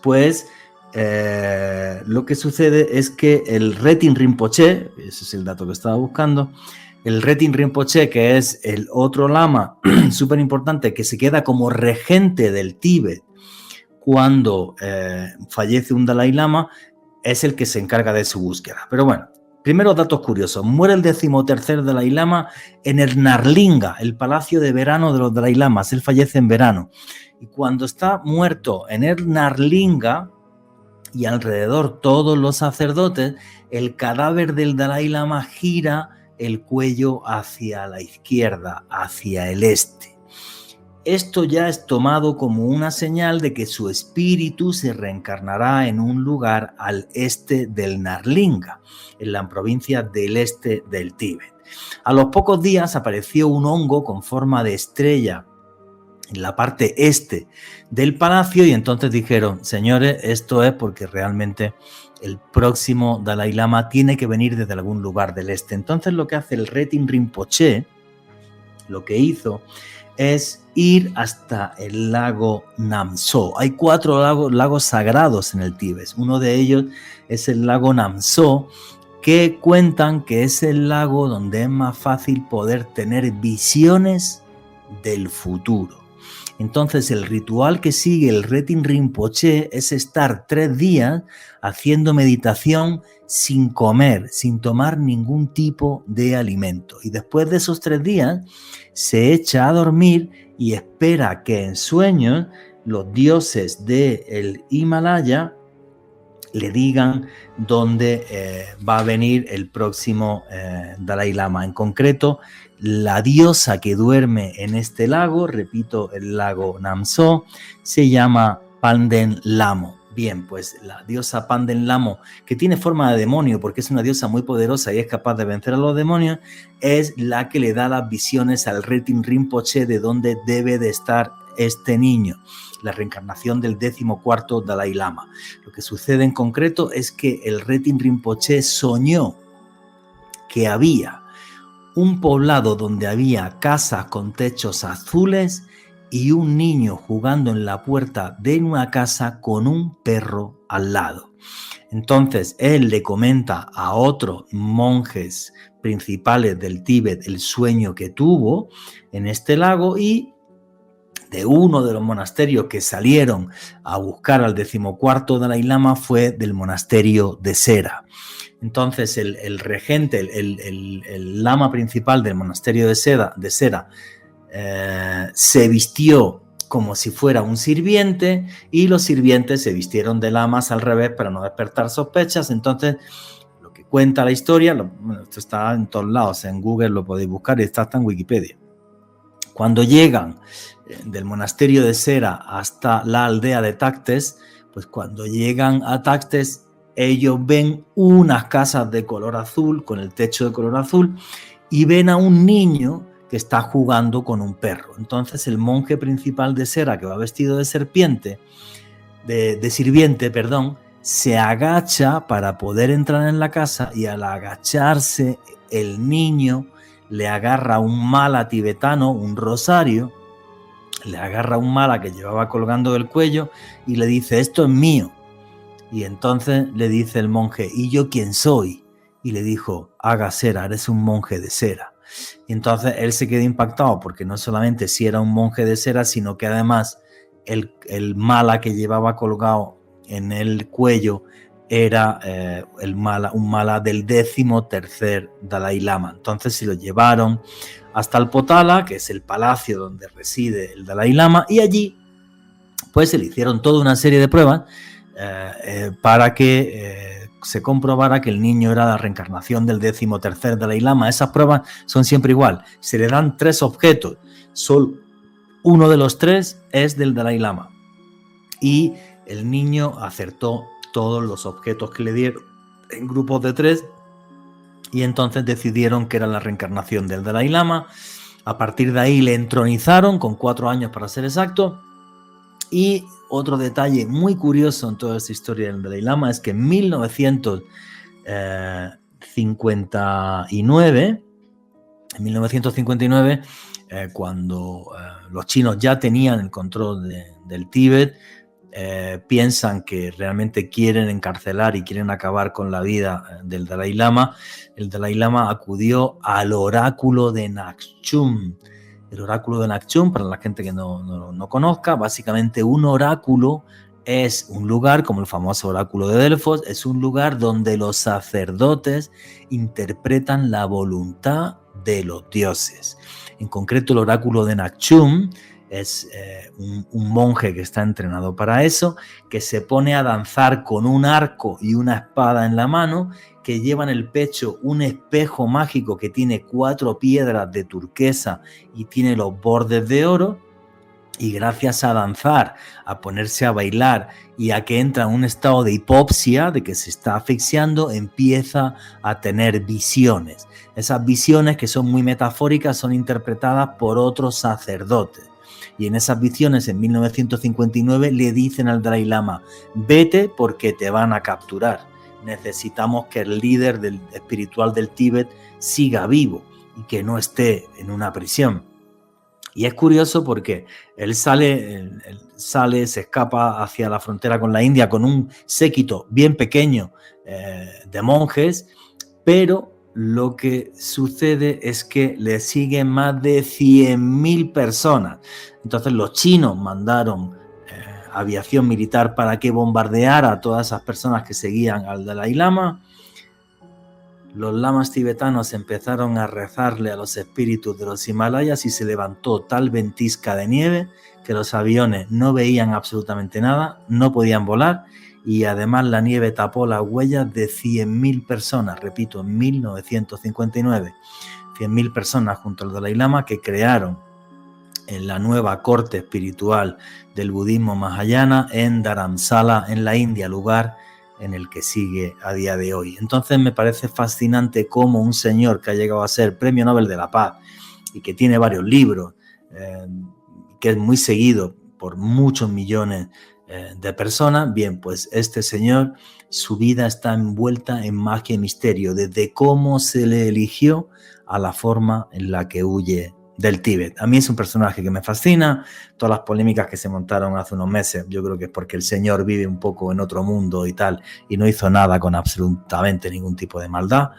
pues lo que sucede es que el Retin Rinpoche, ese es el dato que estaba buscando, el Retin Rinpoche, que es el otro lama súper importante que se queda como regente del Tíbet cuando fallece un Dalai Lama, es el que se encarga de su búsqueda. Pero bueno, primero datos curiosos. Muere el 13º Dalai Lama en el Narlinga, el palacio de verano de los Dalai Lamas. Él fallece en verano. Y cuando está muerto en el Narlinga y alrededor todos los sacerdotes, el cadáver del Dalai Lama gira el cuello hacia la izquierda, hacia el este. Esto ya es tomado como una señal de que su espíritu se reencarnará en un lugar al este del Narlinga, en la provincia del este del Tíbet. A los pocos días apareció un hongo con forma de estrella en la parte este del palacio y entonces dijeron, señores, esto es porque realmente el próximo Dalai Lama tiene que venir desde algún lugar del este. Entonces lo que hace el Retin Rinpoche, lo que hizo es ir hasta el lago Namso. Hay 4 lagos sagrados en el Tíbet. Uno de ellos es el lago Namso, que cuentan que es el lago donde es más fácil poder tener visiones del futuro. Entonces el ritual que sigue el Retin Rinpoche es estar 3 días haciendo meditación sin comer, sin tomar ningún tipo de alimento. Y después de esos 3 días se echa a dormir y espera que en sueños los dioses del Himalaya le digan dónde va a venir el próximo Dalai Lama. En concreto, la diosa que duerme en este lago, repito, el lago Namso, se llama Panden Lamo. Bien, pues la diosa Panden Lamo, que tiene forma de demonio porque es una diosa muy poderosa y es capaz de vencer a los demonios, es la que le da las visiones al Retin Rinpoche de dónde debe de estar este niño, la reencarnación del 14º Dalai Lama. Lo que sucede en concreto es que el Retin Rinpoche soñó que había un poblado donde había casas con techos azules y un niño jugando en la puerta de una casa con un perro al lado. Entonces él le comenta a otros monjes principales del Tíbet el sueño que tuvo en este lago y de uno de los monasterios que salieron a buscar al 14º Dalai Lama fue del monasterio de Sera. Entonces el regente, el lama principal del monasterio de Sera, se vistió como si fuera un sirviente y los sirvientes se vistieron de lamas al revés para no despertar sospechas. Entonces lo que cuenta la historia, esto está en todos lados, en Google lo podéis buscar y está hasta en Wikipedia. Cuando llegan del monasterio de Sera hasta la aldea de Taktes, pues cuando llegan a Taktes ellos ven unas casas de color azul, con el techo de color azul, y ven a un niño que está jugando con un perro. Entonces el monje principal de Sera, que va vestido de sirviente, se agacha para poder entrar en la casa y al agacharse el niño le agarra un mala tibetano, un rosario, le agarra un mala que llevaba colgando del cuello y le dice, esto es mío. Y entonces le dice el monje, ¿y yo quién soy? Y le dijo, haga Sera, eres un monje de Sera. Y entonces él se quedó impactado porque no solamente si era un monje de Sera, sino que además el mala que llevaba colgado en el cuello era un mala del 13º Dalai Lama. Entonces se lo llevaron hasta el Potala, que es el palacio donde reside el Dalai Lama, y allí pues se le hicieron toda una serie de pruebas para que se comprobara que el niño era la reencarnación del 13º Dalai Lama. Esas pruebas son siempre igual. Se le dan 3 objetos, solo uno de los 3 es del Dalai Lama. Y el niño acertó todos los objetos que le dieron en grupos de 3, y entonces decidieron que era la reencarnación del Dalai Lama. A partir de ahí le entronizaron con 4 años para ser exacto. Y otro detalle muy curioso en toda esta historia del Dalai Lama es que en 1959, cuando los chinos ya tenían el control del Tíbet, piensan que realmente quieren encarcelar y quieren acabar con la vida del Dalai Lama. El Dalai Lama acudió al oráculo de Nakchum. El oráculo de Nakchum, para la gente que no conozca, básicamente un oráculo es un lugar, como el famoso oráculo de Delfos, es un lugar donde los sacerdotes interpretan la voluntad de los dioses. En concreto, el oráculo de Nakchum es un monje que está entrenado para eso, que se pone a danzar con un arco y una espada en la mano, que lleva en el pecho un espejo mágico que tiene 4 piedras de turquesa y tiene los bordes de oro, y gracias a danzar, a ponerse a bailar y a que entra en un estado de hipopsia, de que se está asfixiando, empieza a tener visiones. Esas visiones, que son muy metafóricas, son interpretadas por otros sacerdotes. Y en esas visiones, en 1959, le dicen al Dalai Lama: vete porque te van a capturar. Necesitamos que el líder espiritual del Tíbet siga vivo y que no esté en una prisión. Y es curioso porque él sale, se escapa hacia la frontera con la India con un séquito bien pequeño de monjes, pero lo que sucede es que le siguen más de 100.000 personas. Entonces los chinos mandaron aviación militar para que bombardeara a todas esas personas que seguían al Dalai Lama. Los lamas tibetanos empezaron a rezarle a los espíritus de los Himalayas y se levantó tal ventisca de nieve que los aviones no veían absolutamente nada, no podían volar, y además la nieve tapó las huellas de 100.000 personas, repito, en 1959. 100.000 personas junto al Dalai Lama, que crearon en la nueva corte espiritual del budismo Mahayana en Dharamsala, en la India, lugar en el que sigue a día de hoy. Entonces me parece fascinante cómo un señor que ha llegado a ser Premio Nobel de la Paz y que tiene varios libros, que es muy seguido por muchos millones de personas, bien, pues este señor, su vida está envuelta en magia y misterio, desde cómo se le eligió a la forma en la que huye del Tíbet. A mí es un personaje que me fascina. Todas las polémicas que se montaron hace unos meses, yo creo que es porque el señor vive un poco en otro mundo y tal, y no hizo nada con absolutamente ningún tipo de maldad,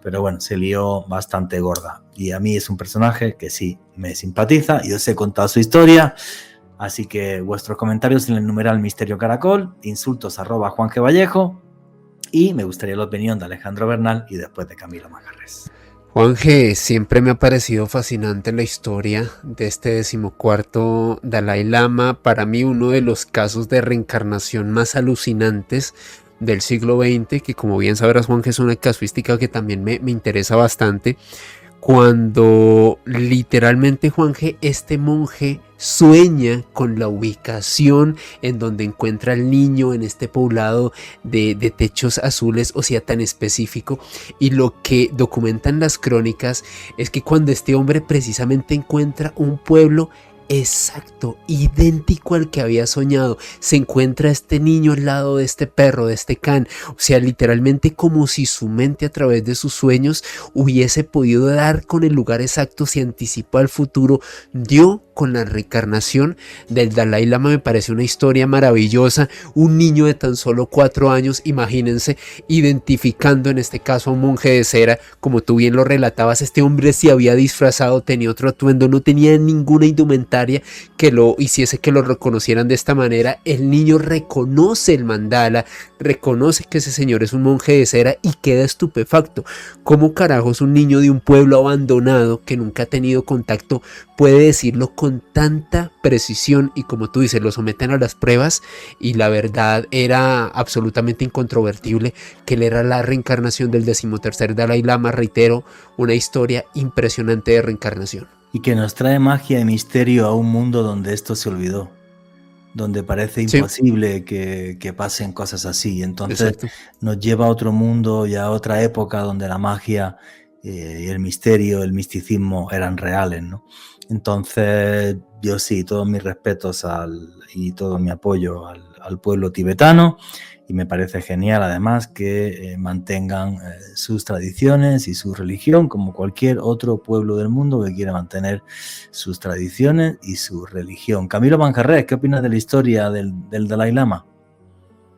pero bueno, se lió bastante gorda. Y a mí es un personaje que sí me simpatiza, y os he contado su historia, así que vuestros comentarios en el numeral Misterio Caracol, insultos @Juan G. Vallejo, y me gustaría la opinión de Alejandro Bernal y después de Camilo Magarres. Juanje, siempre me ha parecido fascinante la historia de este 14º Dalai Lama. Para mí, uno de los casos de reencarnación más alucinantes del siglo XX, que como bien sabrás, Juanje, es una casuística que también me interesa bastante. Cuando literalmente, Juanje, este monje sueña con la ubicación en donde encuentra al niño en este poblado de techos azules, o sea, tan específico, y lo que documentan las crónicas es que cuando este hombre precisamente encuentra un pueblo exacto, idéntico al que había soñado, se encuentra este niño al lado de este perro, de este can, o sea, literalmente como si su mente a través de sus sueños hubiese podido dar con el lugar exacto, se anticipó al futuro, dio con la reencarnación del Dalai Lama me parece una historia maravillosa. Un niño de tan solo 4 años, imagínense, identificando en este caso a un monje de cera, como tú bien lo relatabas, este hombre se había disfrazado, tenía otro atuendo, no tenía ninguna indumentaria que lo hiciese que lo reconocieran de esta manera. El niño reconoce el mandala, reconoce que ese señor es un monje de cera y queda estupefacto. ¿Cómo carajos un niño de un pueblo abandonado que nunca ha tenido contacto puede decirlo con tanta precisión? Y como tú dices, lo someten a las pruebas y la verdad era absolutamente incontrovertible que él era la reencarnación del 13º Dalai Lama. Reitero, una historia impresionante de reencarnación. Y que nos trae magia y misterio a un mundo donde esto se olvidó, donde parece imposible que pasen cosas así. Entonces Exacto. nos lleva a otro mundo y a otra época donde la magia y el misterio, el misticismo eran reales, ¿no? Entonces yo sí, todos mis respetos y todo mi apoyo al pueblo tibetano, y me parece genial además que mantengan sus tradiciones y su religión como cualquier otro pueblo del mundo que quiera mantener sus tradiciones y su religión. Camilo Manjarrés, ¿qué opinas de la historia del Dalai Lama?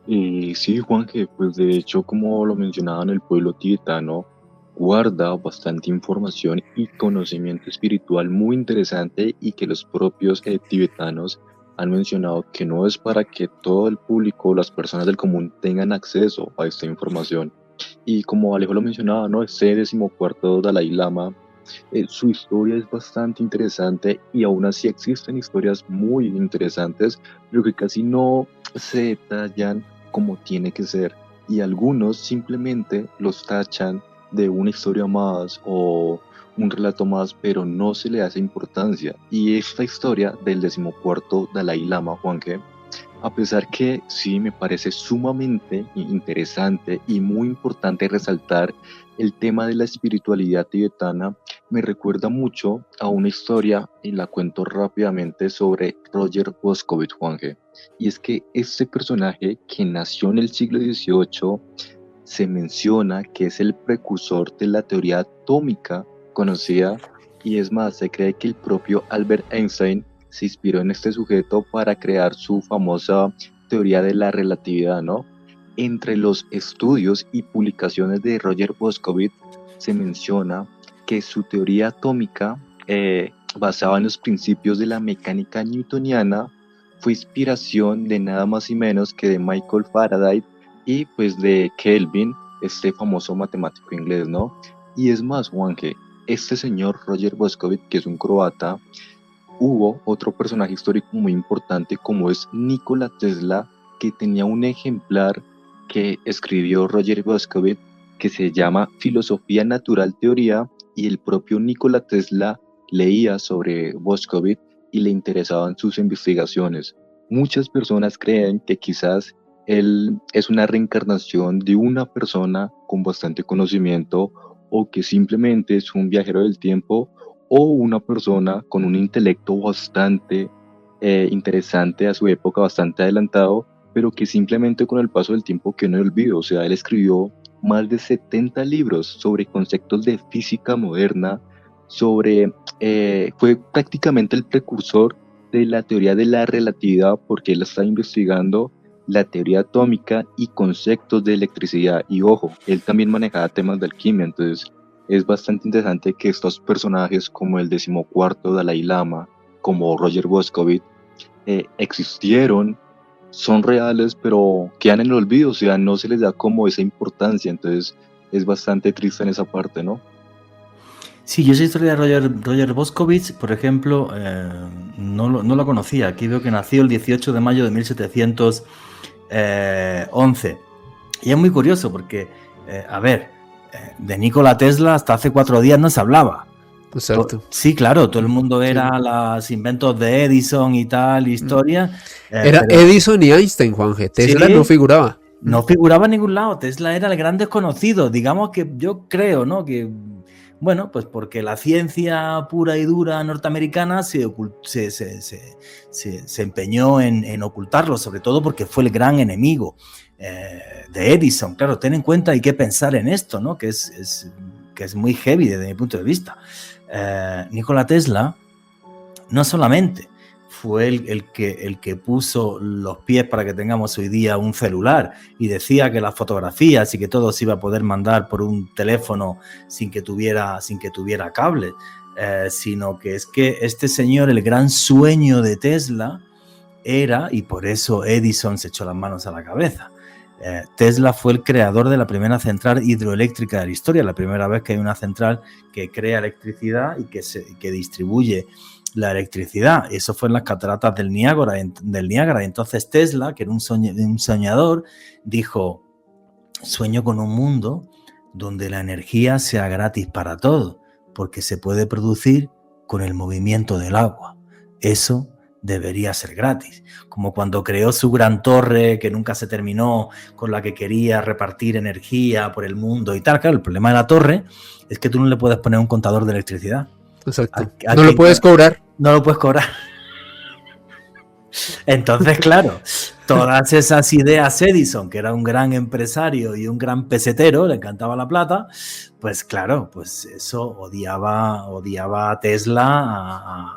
Y sí, Juanje, pues de hecho, como lo mencionaban, el pueblo tibetano guarda bastante información y conocimiento espiritual muy interesante y que los propios tibetanos han mencionado que no es para que todo el público, las personas del común tengan acceso a esta información. Y como Alejo lo mencionaba, ¿no? Este 14º Dalai Lama, su historia es bastante interesante y aún así existen historias muy interesantes, pero que casi no se detallan como tiene que ser. Y algunos simplemente los tachan de una historia más o un relato más, pero no se le hace importancia. Y esta historia del 14º Dalai Lama, Juanque, a pesar que sí me parece sumamente interesante y muy importante resaltar el tema de la espiritualidad tibetana, me recuerda mucho a una historia, y la cuento rápidamente, sobre Roger Boscovich, Juanje. Y es que este personaje, que nació en el siglo XVIII, se menciona que es el precursor de la teoría atómica conocida, y es más, se cree que el propio Albert Einstein se inspiró en este sujeto para crear su famosa teoría de la relatividad, ¿no? Entre los estudios y publicaciones de Roger Boscovich se menciona que su teoría atómica, basada en los principios de la mecánica newtoniana, fue inspiración de nada más y menos que de Michael Faraday y pues de Kelvin, este famoso matemático inglés, ¿no? Y es más, Juanje, este señor Roger Boscovich, que es un croata, hubo otro personaje histórico muy importante como es Nikola Tesla, que tenía un ejemplar que escribió Roger Boscovich que se llama Filosofía Natural Teoría, y el propio Nikola Tesla leía sobre Boscovich y le interesaban sus investigaciones. Muchas personas creen que quizás él es una reencarnación de una persona con bastante conocimiento, o que simplemente es un viajero del tiempo, o una persona con un intelecto bastante interesante a su época, bastante adelantado, pero que simplemente con el paso del tiempo quedó en el olvido. O sea, él escribió más de 70 libros sobre conceptos de física moderna, fue prácticamente el precursor de la teoría de la relatividad, porque él está investigando la teoría atómica y conceptos de electricidad. Y ojo, él también manejaba temas de alquimia, entonces es bastante interesante que estos personajes como el 14º Dalai Lama, como Roger Boscovich, existieron, son reales, pero quedan en el olvido, o sea, no se les da como esa importancia, entonces es bastante triste en esa parte, ¿no? Sí, yo esa historia de Roger Boscovich, por ejemplo, no la conocía. Aquí veo que nació el 18 de mayo de 1711. Y es muy curioso porque, de Nikola Tesla hasta hace 4 días no se hablaba. Exacto. Sí, claro, todo el mundo era los inventos de Edison y tal, historia. Era pero Edison y Einstein, Juanje. Tesla sí, no figuraba. No figuraba en ningún lado. Tesla era el gran desconocido. Digamos que yo creo, ¿no? Que, bueno, pues porque la ciencia pura y dura norteamericana se empeñó en ocultarlo, sobre todo porque fue el gran enemigo de Edison. Claro, ten en cuenta, hay que pensar en esto, ¿no? Que es muy heavy desde mi punto de vista. Nikola Tesla no solamente fue el que puso los pies para que tengamos hoy día un celular y decía que las fotografías y que todo se iba a poder mandar por un teléfono sin que tuviera cable, sino que es que este señor, el gran sueño de Tesla era, y por eso Edison se echó las manos a la cabeza, Tesla fue el creador de la primera central hidroeléctrica de la historia, la primera vez que hay una central que crea electricidad y que distribuye la electricidad. Eso fue en las cataratas del Niágara. Entonces Tesla, que era un soñador, dijo: sueño con un mundo donde la energía sea gratis para todos, porque se puede producir con el movimiento del agua. Eso debería ser gratis. Como cuando creó su gran torre que nunca se terminó, con la que quería repartir energía por el mundo y tal. Claro, el problema de la torre es que tú no le puedes poner un contador de electricidad. Exacto. No lo puedes cobrar. No lo puedes cobrar. Entonces, claro, todas esas ideas Edison, que era un gran empresario y un gran pesetero, le encantaba la plata, pues claro, pues eso odiaba a Tesla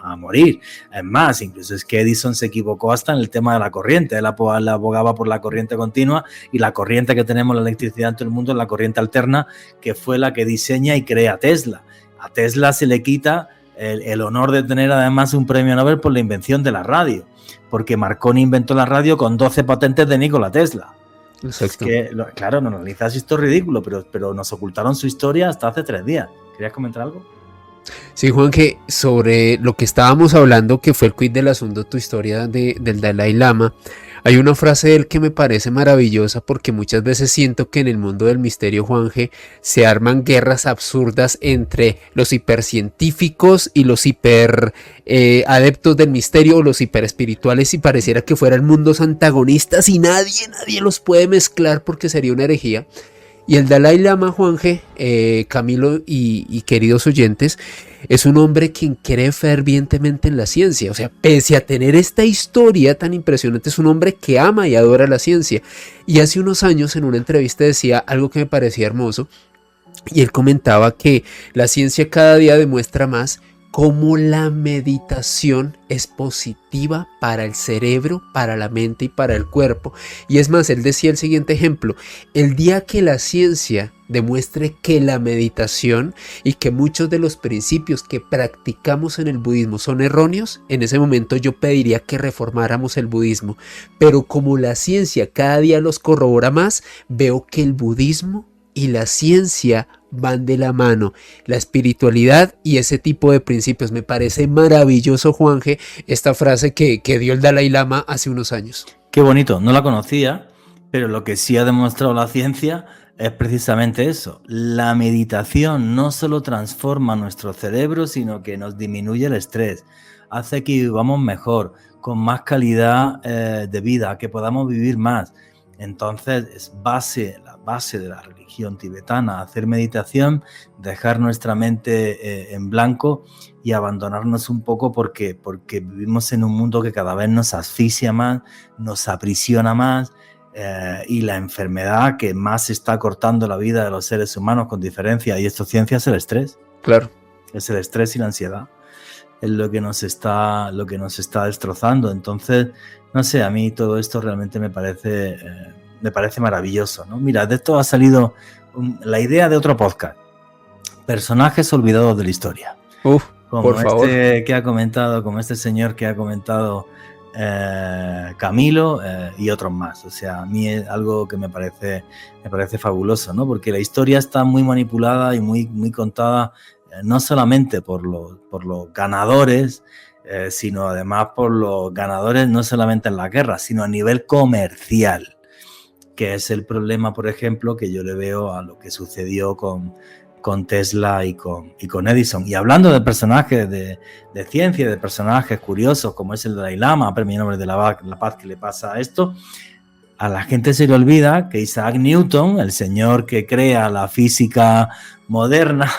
a morir. Es más, incluso es que Edison se equivocó hasta en el tema de la corriente. Él abogaba por la corriente continua, y la corriente que tenemos, la electricidad en todo el mundo, es la corriente alterna, que fue la que diseña y crea Tesla. A Tesla se le quita el honor de tener además un premio Nobel por la invención de la radio, porque Marconi inventó la radio con 12 patentes de Nikola Tesla. Exacto. Es que, claro, no analizas esto es ridículo, pero nos ocultaron su historia hasta hace 3 días. ¿Querías comentar algo? Sí, Juan, que sobre lo que estábamos hablando, que fue el quid del asunto, tu historia del Dalai Lama, hay una frase de él que me parece maravillosa, porque muchas veces siento que en el mundo del misterio, Juanje, se arman guerras absurdas entre los hipercientíficos y los adeptos del misterio, o los hiperespirituales, y pareciera que fueran mundos antagonistas y nadie los puede mezclar porque sería una herejía. Y el Dalai Lama, Juanje, Camilo y queridos oyentes, es un hombre quien cree fervientemente en la ciencia. O sea, pese a tener esta historia tan impresionante, es un hombre que ama y adora la ciencia. Y hace unos años en una entrevista decía algo que me parecía hermoso, y él comentaba que la ciencia cada día demuestra más cómo la meditación es positiva para el cerebro, para la mente y para el cuerpo. Y es más, él decía el siguiente ejemplo: el día que la ciencia demuestre que la meditación y que muchos de los principios que practicamos en el budismo son erróneos, en ese momento yo pediría que reformáramos el budismo. Pero como la ciencia cada día los corrobora más, veo que el budismo y la ciencia van de la mano, la espiritualidad y ese tipo de principios. Me parece maravilloso, Juanje, esta frase que dio el Dalai Lama hace unos años. Qué bonito, no la conocía, pero lo que sí ha demostrado la ciencia es precisamente eso. La meditación no solo transforma nuestro cerebro, sino que nos disminuye el estrés, hace que vivamos mejor, con más calidad de vida, que podamos vivir más. Entonces es la base de la religión tibetana, hacer meditación, dejar nuestra mente en blanco y abandonarnos un poco porque vivimos en un mundo que cada vez nos asfixia más, nos aprisiona más, y la enfermedad que más está cortando la vida de los seres humanos, con diferencia, y esto ciencia, es el estrés. Claro. Es el estrés y la ansiedad. Es lo que nos está destrozando. Entonces, no sé, a mí todo esto realmente me parece maravilloso, ¿no? Mira, de esto ha salido la idea de otro podcast: personajes olvidados de la historia. Como por favor. Como este señor que ha comentado Camilo, y otros más. O sea, a mí es algo que me parece fabuloso, ¿no? Porque la historia está muy manipulada y muy, muy contada, no solamente por los ganadores, sino además por los ganadores no solamente en la guerra, sino a nivel comercial, que es el problema, por ejemplo, que yo le veo a lo que sucedió con Tesla y con Edison. Y hablando de personajes de ciencia, de personajes curiosos, como es el Dalai Lama, premio Nobel de la Paz, que le pasa a esto, a la gente se le olvida que Isaac Newton, el señor que crea la física moderna,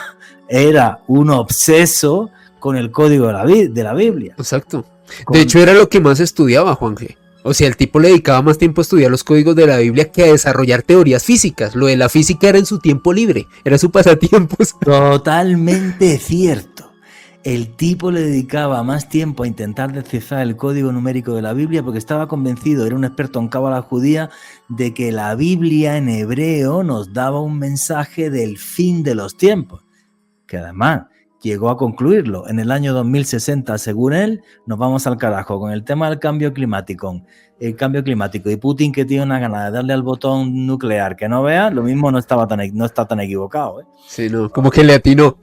era un obseso con el código de la Biblia. Exacto. De hecho, era lo que más estudiaba, Juanje. O sea, el tipo le dedicaba más tiempo a estudiar los códigos de la Biblia que a desarrollar teorías físicas. Lo de la física era en su tiempo libre, era su pasatiempos. Totalmente cierto. el tipo le dedicaba más tiempo a intentar descifrar el código numérico de la Biblia porque estaba convencido, era un experto en cábala judía, de que la Biblia en hebreo nos daba un mensaje del fin de los tiempos, que además llegó a concluirlo. En el año 2060, según él, nos vamos al carajo con el tema del cambio climático. El cambio climático y Putin, que tiene una gana de darle al botón nuclear que no vea, lo mismo no está tan equivocado, ¿eh? Sí, no, como que le atinó.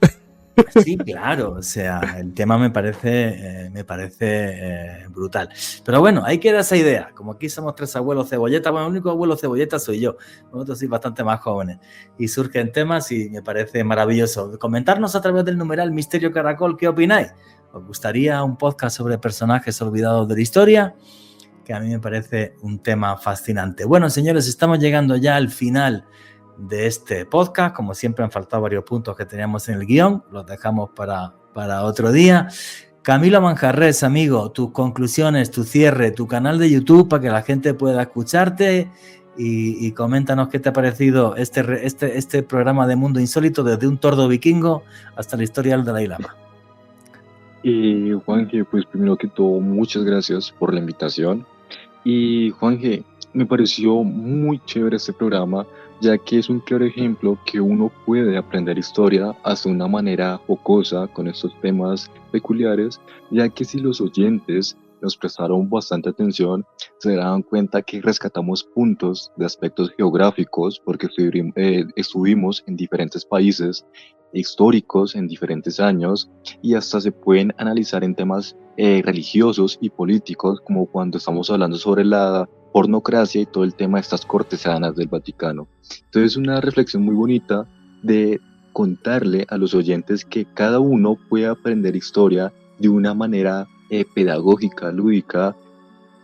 Sí, claro, o sea, el tema me parece brutal. Pero bueno, ahí queda esa idea. Como aquí somos 3 abuelos cebolletas, bueno, el único abuelo cebolleta soy yo. Nosotros sois bastante más jóvenes. Y surgen temas y me parece maravilloso. Comentarnos a través del numeral Misterio Caracol, ¿qué opináis? ¿Os gustaría un podcast sobre personajes olvidados de la historia? Que a mí me parece un tema fascinante. Bueno, señores, estamos llegando ya al final de este podcast. Como siempre han faltado varios puntos que teníamos en el guión, los dejamos para otro día. Camilo Manjarres, amigo, tus conclusiones, tu cierre, tu canal de YouTube para que la gente pueda escucharte y coméntanos qué te ha parecido este programa de Mundo Insólito, desde un tordo vikingo hasta la historia del Dalai Lama. Juanje, pues primero que todo, muchas gracias por la invitación. Y Juanje, me pareció muy chévere este programa, ya que es un claro ejemplo que uno puede aprender historia hasta una manera jocosa con estos temas peculiares, ya que si los oyentes nos prestaron bastante atención, se darán cuenta que rescatamos puntos de aspectos geográficos, porque estuvimos en diferentes países históricos en diferentes años, y hasta se pueden analizar en temas religiosos y políticos, como cuando estamos hablando sobre la pornocracia y todo el tema de estas cortesanas del Vaticano. Entonces, una reflexión muy bonita de contarle a los oyentes que cada uno puede aprender historia de una manera pedagógica, lúdica,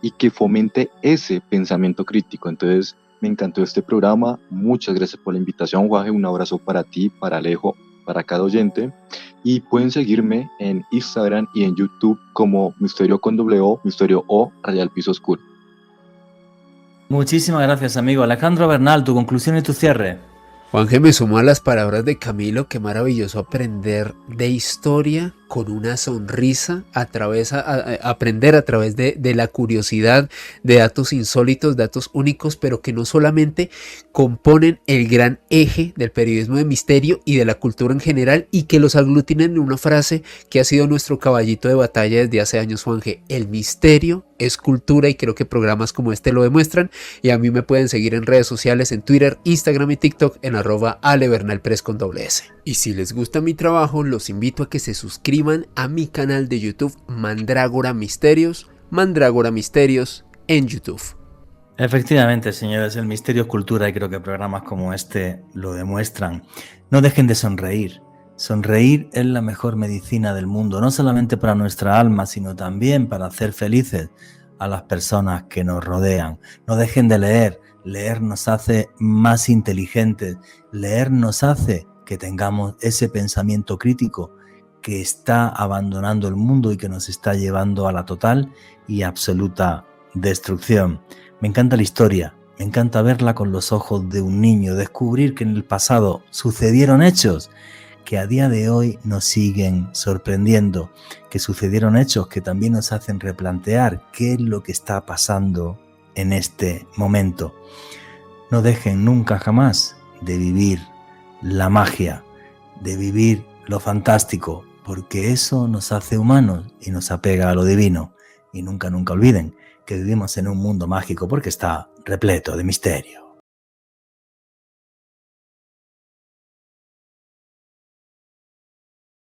y que fomente ese pensamiento crítico. Entonces, me encantó este programa. Muchas gracias por la invitación, Juanje. Un abrazo para ti, para Alejo, para cada oyente. Y pueden seguirme en Instagram y en YouTube como Misterio con W, Misterio O, Rayal Piso Oscuro. Muchísimas gracias, amigo. Alejandro Bernal, tu conclusión y tu cierre. Juanje, me sumo a las palabras de Camilo. Qué maravilloso aprender de historia con una sonrisa, aprender a través de la curiosidad, de datos insólitos, datos únicos, pero que no solamente componen el gran eje del periodismo de misterio y de la cultura en general, y que los aglutinen en una frase que ha sido nuestro caballito de batalla desde hace años, Juanje: el misterio es cultura, y creo que programas como este lo demuestran. Y a mí me pueden seguir en redes sociales, en Twitter, Instagram y TikTok en @alebernalpress con @. Y si les gusta mi trabajo, los invito a que se suscriban a mi canal de YouTube Mandrágora Misterios en YouTube. Efectivamente, señores, el misterio es cultura y creo que programas como este lo demuestran. No dejen de sonreír. Sonreír es la mejor medicina del mundo, no solamente para nuestra alma, sino también para hacer felices a las personas que nos rodean. No dejen de leer. Leer nos hace más inteligentes. Leer nos hace que tengamos ese pensamiento crítico que está abandonando el mundo y que nos está llevando a la total y absoluta destrucción. Me encanta la historia, me encanta verla con los ojos de un niño, descubrir que en el pasado sucedieron hechos que a día de hoy nos siguen sorprendiendo, que sucedieron hechos que también nos hacen replantear qué es lo que está pasando en este momento. No dejen nunca jamás de vivir la magia, de vivir lo fantástico, porque eso nos hace humanos y nos apega a lo divino. Y nunca olviden que vivimos en un mundo mágico porque está repleto de misterio.